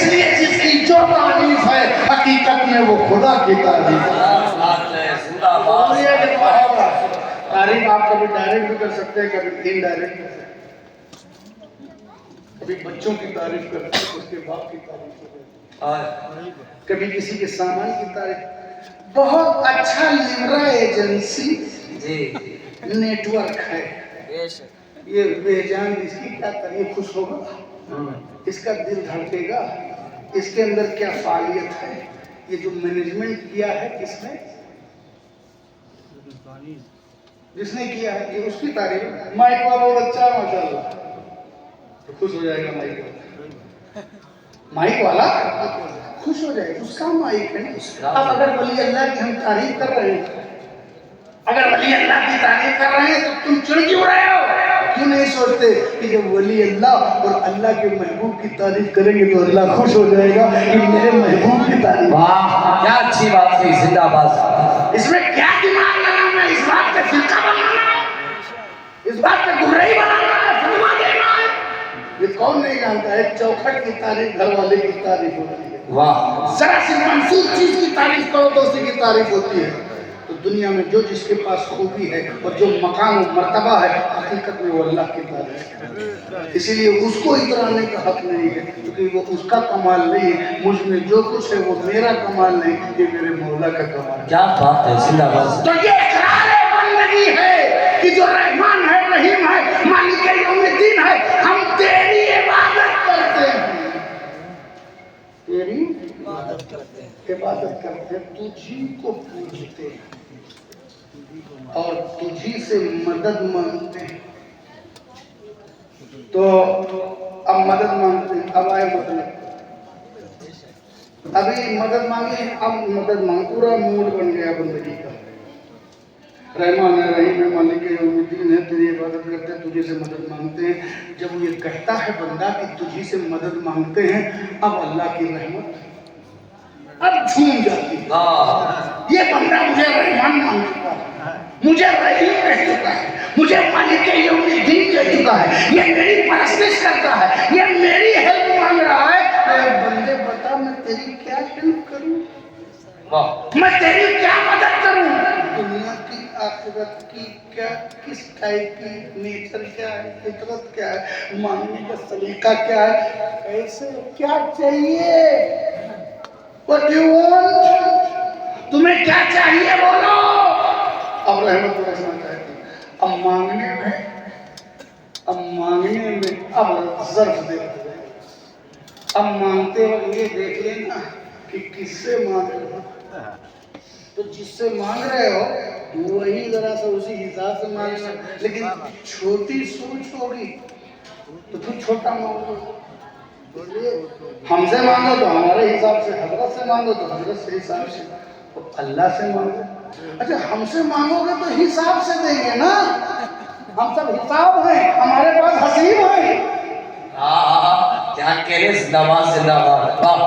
اس لیے جس کی جو تعریف ہے حقیقت میں وہ خدا کی تعریف ہے. تعریف آپ کبھی ڈائریکٹ بھی کر سکتے ہیں, کبھی انڈائریکٹ کر سکتے ہیں. کبھی بچوں کی تعریف کرتے ہیں, اس کے باپ کی تعریف کرتے ہیں, کبھی کسی کے سامان کی تعریف. بہت اچھا لیورا ایجنسی نیٹ ورک ہے. یہ بے جان اس کی کیا تعریف, خوش ہوگا, اس کا دل دھڑکے گا, اس کے اندر کیا فعالیت ہے. یہ جو مینجمنٹ کیا ہے کس نے, جس نے کیا ہے, یہ اس کی تعریف. مائک والا بہت اچھا ہے ماشاء اللہ, تو خوش ہو جائے گا مائک والا. مائک والا خوش ہو جائے گا, اس کا مائک ہے. اب اگر ولی اللہ کی ہم تعریف کر رہے ہیں, اگر ولی اللہ کی تعریف کر رہے ہیں تو تم چڑ کیوں رہے ہو؟ کیوں نہیں سوچتے کہ جب ولی اللہ اور اللہ کے محبوب کی تعریف کریں گے تو اللہ خوش ہو جائے گا کہ میرے محبوب کی تعریف. واہ کیا اچھی بات کی, زندہ باد. اس میں کیا دماغ لگانا ہے, اس بات کا فرقہ بنانا ہے, اس بات کا گمراہی بنانا ہے, فتوا دینا ہے. یہ کون نہیں جانتا ہے چوکھٹ کی تعریف گھر والے کی تعریف ہوتی ہے. واہ ذرا سی منسوخ چیز کی تعریف کرو تو اسی کی تعریف ہوتی ہے. تو دنیا میں جو جس کے پاس خوبی ہے اور جو مقام و مرتبہ ہے, حقیقت میں وہ اللہ کی تعریف ہے. اسی لیے اس کو اترانے کا حق نہیں ہے, کیونکہ وہ اس کا کمال نہیں ہے. مجھ میں جو کچھ ہے وہ میرا کمال نہیں, یہ میرے مولا کا کمال ہے. کیا بات ہے, زندہ باد. تو یہ اقرار بندگی ہے کہ جو رحمان ہے, رحیم ہے, مالک یوم الدین ہے, ہم تیری عبادت کرتے ہیں, تیری عبادت کرتے ہیں, تجھی کو پوجتے ہیں اور تجھی سے مدد مانگتے ہیں. تو اب مدد مانگتے ہیں, اب آئے مطلب, ابھی مدد مانگی, اب مدد مانگ, پورا موڈ بن گیا بندگی کا. رحمان ہے, رحیم ہے, مالک یوم الدین ہے, تیری عبادت کرتے ہیں, تجھے سے مدد مانگتے ہیں. جب وہ یہ کہتا ہے بندہ کہ تجھی سے مدد مانگتے ہیں, اب اللہ کی رحمت اب جھوم جاتی ہے. یہ بندہ مجھے رحمان مان چکا ہے, مجھے رحیم کہہ چکا ہے, مجھے مالک یوم الدین کہہ چکا ہے, یہ میری پرستش کرتا ہے, یہ میری ہیلپ مانگ رہا ہے. اے بندے بتا میں تیری کیا ہیلپ کروں, میں تیری کیا مدد کروں. دنیا کی آخرت کی کیا, کس ٹائپ کی نیچر کیا ہے, فطرت کیا ہے, مانگنے کا سلیقہ کیا ہے, ایسے کیا چاہیے, what do you want, تمہیں کیا چاہیے بولو. اب رحمت اللہ سمجھتا ہے اب مانگنے میں اب ظرف دیکھتے ہیں. اب مانگتے وقت یہ دیکھ لینا کہ کس سے مانگ رہے ہو. تو جس سے مانگ رہے ہو وہی ذرا سا اسی حساب سے مانگنا, لیکن چھوٹی سوچ ہوگی تو پھر چھوٹا مانگو. ہم سے مانگو تو ہمارے حساب سے, حضرت سے مانگو تو حضرت سے حساب سے, اللہ سے مانگو. اچھا ہم سے مانگو گے تو حساب سے دیں گے نا, ہم سب حساب ہیں, ہمارے پاس حسیب ہیں. کیا کہہ رہے, زندہ باد, زندہ باد.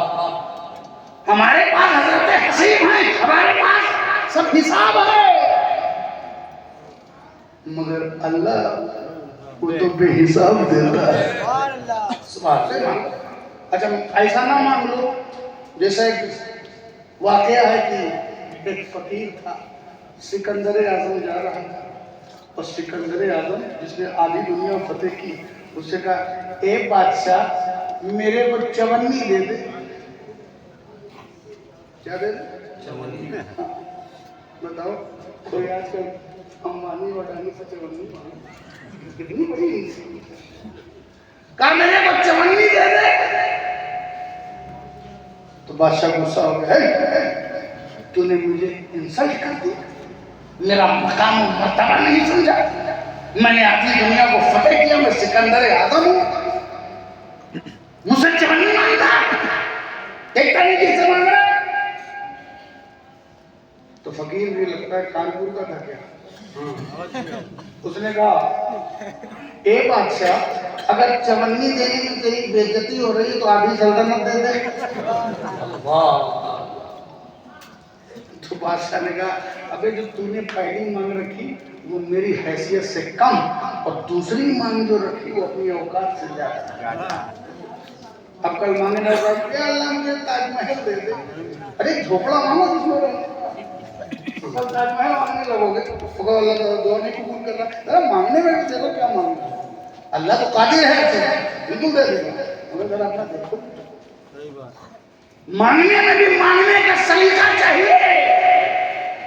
ہمارے پاس حضرت حسیب ہیں, ہمارے پاس سب حساب ہے. مگر اللہ وہ تو بے حساب دیتا ہے. اچھا ایسا نہ مانگ لو جیسا ایک واقعہ ہے کہ ایک فقیر تھا, سکندر اعظم جا رہا تھا, اور سکندر اعظم جس نے آدھی دنیا فتح کی, اس سے کہا اے بادشاہ میرے کو چونی دے دے. کیا دے دے, بتاؤ کوئی آج کل امبانی وڈانی سے چونی کتنی بڑی, کہا میرے کو چونی دے دے. تو بادشاہ غصہ ہو گیا, تو نے مجھے انسلٹ کر دیا, میرا مقام و مرتبہ نہیں سمجھا, میں نے آدھی دنیا کو فتح کیا, میں سکندر اعظم ہوں, مجھ سے چونی مانگتا, دیکھتا نہیں کس سے مانگ رہا. تو فقیر بھی لگتا ہے کانپور کا تھا کیا, اس نے کہا اے بادشاہ اگر چونی دینے میں تیری بے عزتی ہو رہی ہے تو آدھی سلطنت دے دے. تو بادشاہ نے کہا ابے جو تو نے پہلی مانگ رکھی وہ میری حیثیت سے کم, اور دوسری مانگ جو رکھی وہ اپنی اوقات سے زیادہ. اب کل مانگنے لگا کہ اللہ مجھے تاج محل دے دے، ارے جھوپڑا مانگو جس میں رہے، کل تاج محل مانگنے لگو گے تو اللہ کا دعا نہیں قبول کر رہا، ذرا مانگنے میں بھی دیکھو کیا مانگنا ہے، اللہ تو قادر ہے بالکل دے دے گا، مگر ذرا اپنا دیکھو مانگنے میں بھی مانگنے کا سلیقہ چاہیے۔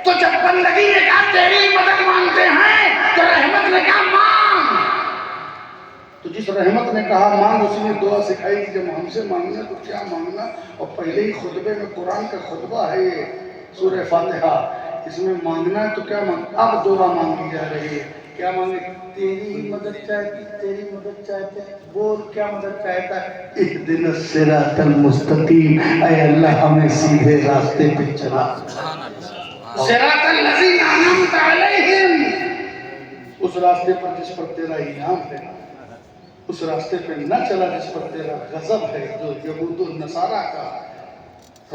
تو جب بندگی نے کہا تیری مدد مانگتے ہیں تو رحمت نے کہا مانگ، تو جس رحمت نے کہا مانگ اسی نے دعا سکھائی کہ جب ہم سے مانگنا تو کیا مانگنا، اور پہلے ہی خطبے میں قرآن کا خطبہ ہے یہ سورہ فاتحہ، اس میں مانگنا ہے تو کیا مانگنا، اب دعا مانگی جا رہی ہے، کیا مانگے، تیری مدد چاہتی، تیری مدد چاہتے ہیں، بول کیا مدد چاہتا ہے، اہدنا الصراط المستقیم، اے اللہ ہمیں سیدھے راستے پہ چلا، صراط الذین انعمت علیہم، اس راستے پر جس پر تیرا انعام ہے، اس راستے پہ نہ چلا جس پر تیرا غضب ہے، جو یہود و نصارہ کا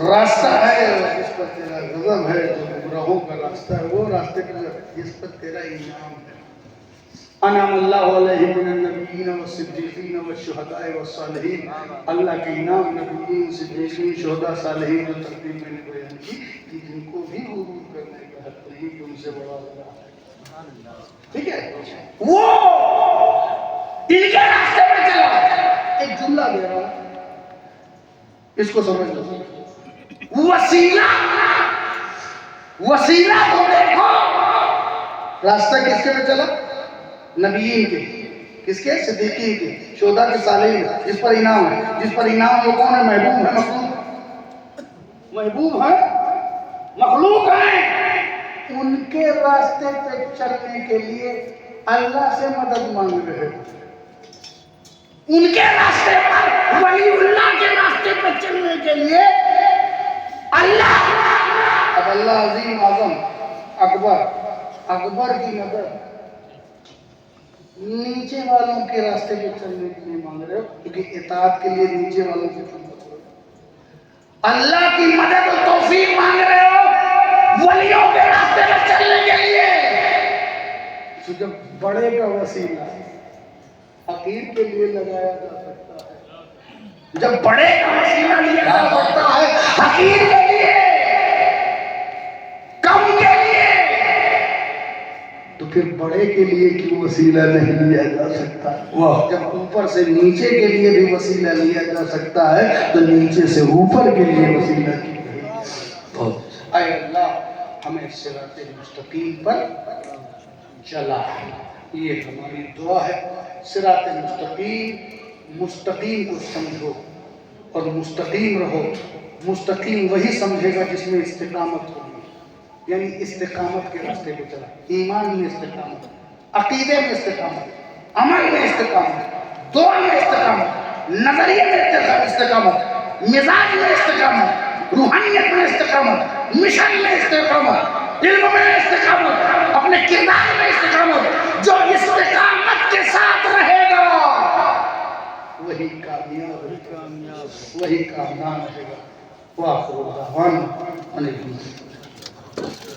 راستہ ہے، جس پر تیرا غضب ہے، جو گمراہوں کا راستہ ہے، وہ راستے پر جس پر تیرا انعام ہے۔ انعم اللہ علیہم من النبیین والصدیقین والشہداء والصالحین، اللہ کے انعام نبیین، صدیقین، شہداء، صالحین جو تقدیم میں نے بیان کی کہ جن کو بھی غرور کرنے کا حق نہیں کہ ان سے بڑا اللہ ہے، ٹھیک ہے، وہ ان کے راستے میں چلا۔ ایک جملہ دے رہا ہوں اس کو سمجھ لو، وسیلہ کو دیکھو، راستہ کس کے میں چلا، نبیین کے، کس کے، صدیقین کے، شہداء کے، صالحین، جس پر انعام ہے، جس پر انعام وہ کون ہے، محبوب ہے، مخلوق، محبوب ہے، مخلوق ہے، ان کے راستے پہ چلنے کے لیے اللہ سے مدد مانگ رہے، ان کے راستے پر، ولی اللہ کے راستے پر چلنے کے لیے اللہ، اب اللہ عظیم اعظم اکبر کی مدد نیچے والوں کے راستے پہ چلنے کے لیے مانگ رہے ہو، کیونکہ اطاعت کے لیے نیچے والوں سے اللہ کی مدد و توفیق مانگ رہے ہو ولیوں کے راستے پہ چلنے کے لیے، تو جب بڑے کا وسیلہ حقیر کے لیے لگایا جا سکتا ہے، جب بڑے کا وسیلہ لیا جا سکتا ہے حقیر کے لیے، کم کے لیے، تو پھر بڑے کے لیے کیوں وسیلہ نہیں لیا جا سکتا؟ جب اوپر سے نیچے کے لیے بھی وسیلہ لیا جا سکتا ہے تو نیچے سے اوپر کے لیے وسیلہ کیوں نہیں؟ اے اللہ ہمیں صراط مستقیم پر چلا، یہ ہماری دعا ہے۔ صراط مستقیم کو سمجھو اور مستقیم رہو، مستقیم وہی سمجھے گا جس میں استقامت ہوگی، یعنی استقامت کے راستے پہ چلا، ایمان میں استقامت، عقیدے میں استقامت، عمل میں استقامت، دعا میں استقامت، نظریے میں استقامت، مزاج میں استقامت، روحانیت میں استقامت، مشن میں استقامت، علم میں استقامت، اپنے کردار میں استقامت، جو استقامت کے ساتھ رہے گا وہی کامیاب رہے گا، وآخر دعوانا ان الحمد للہ۔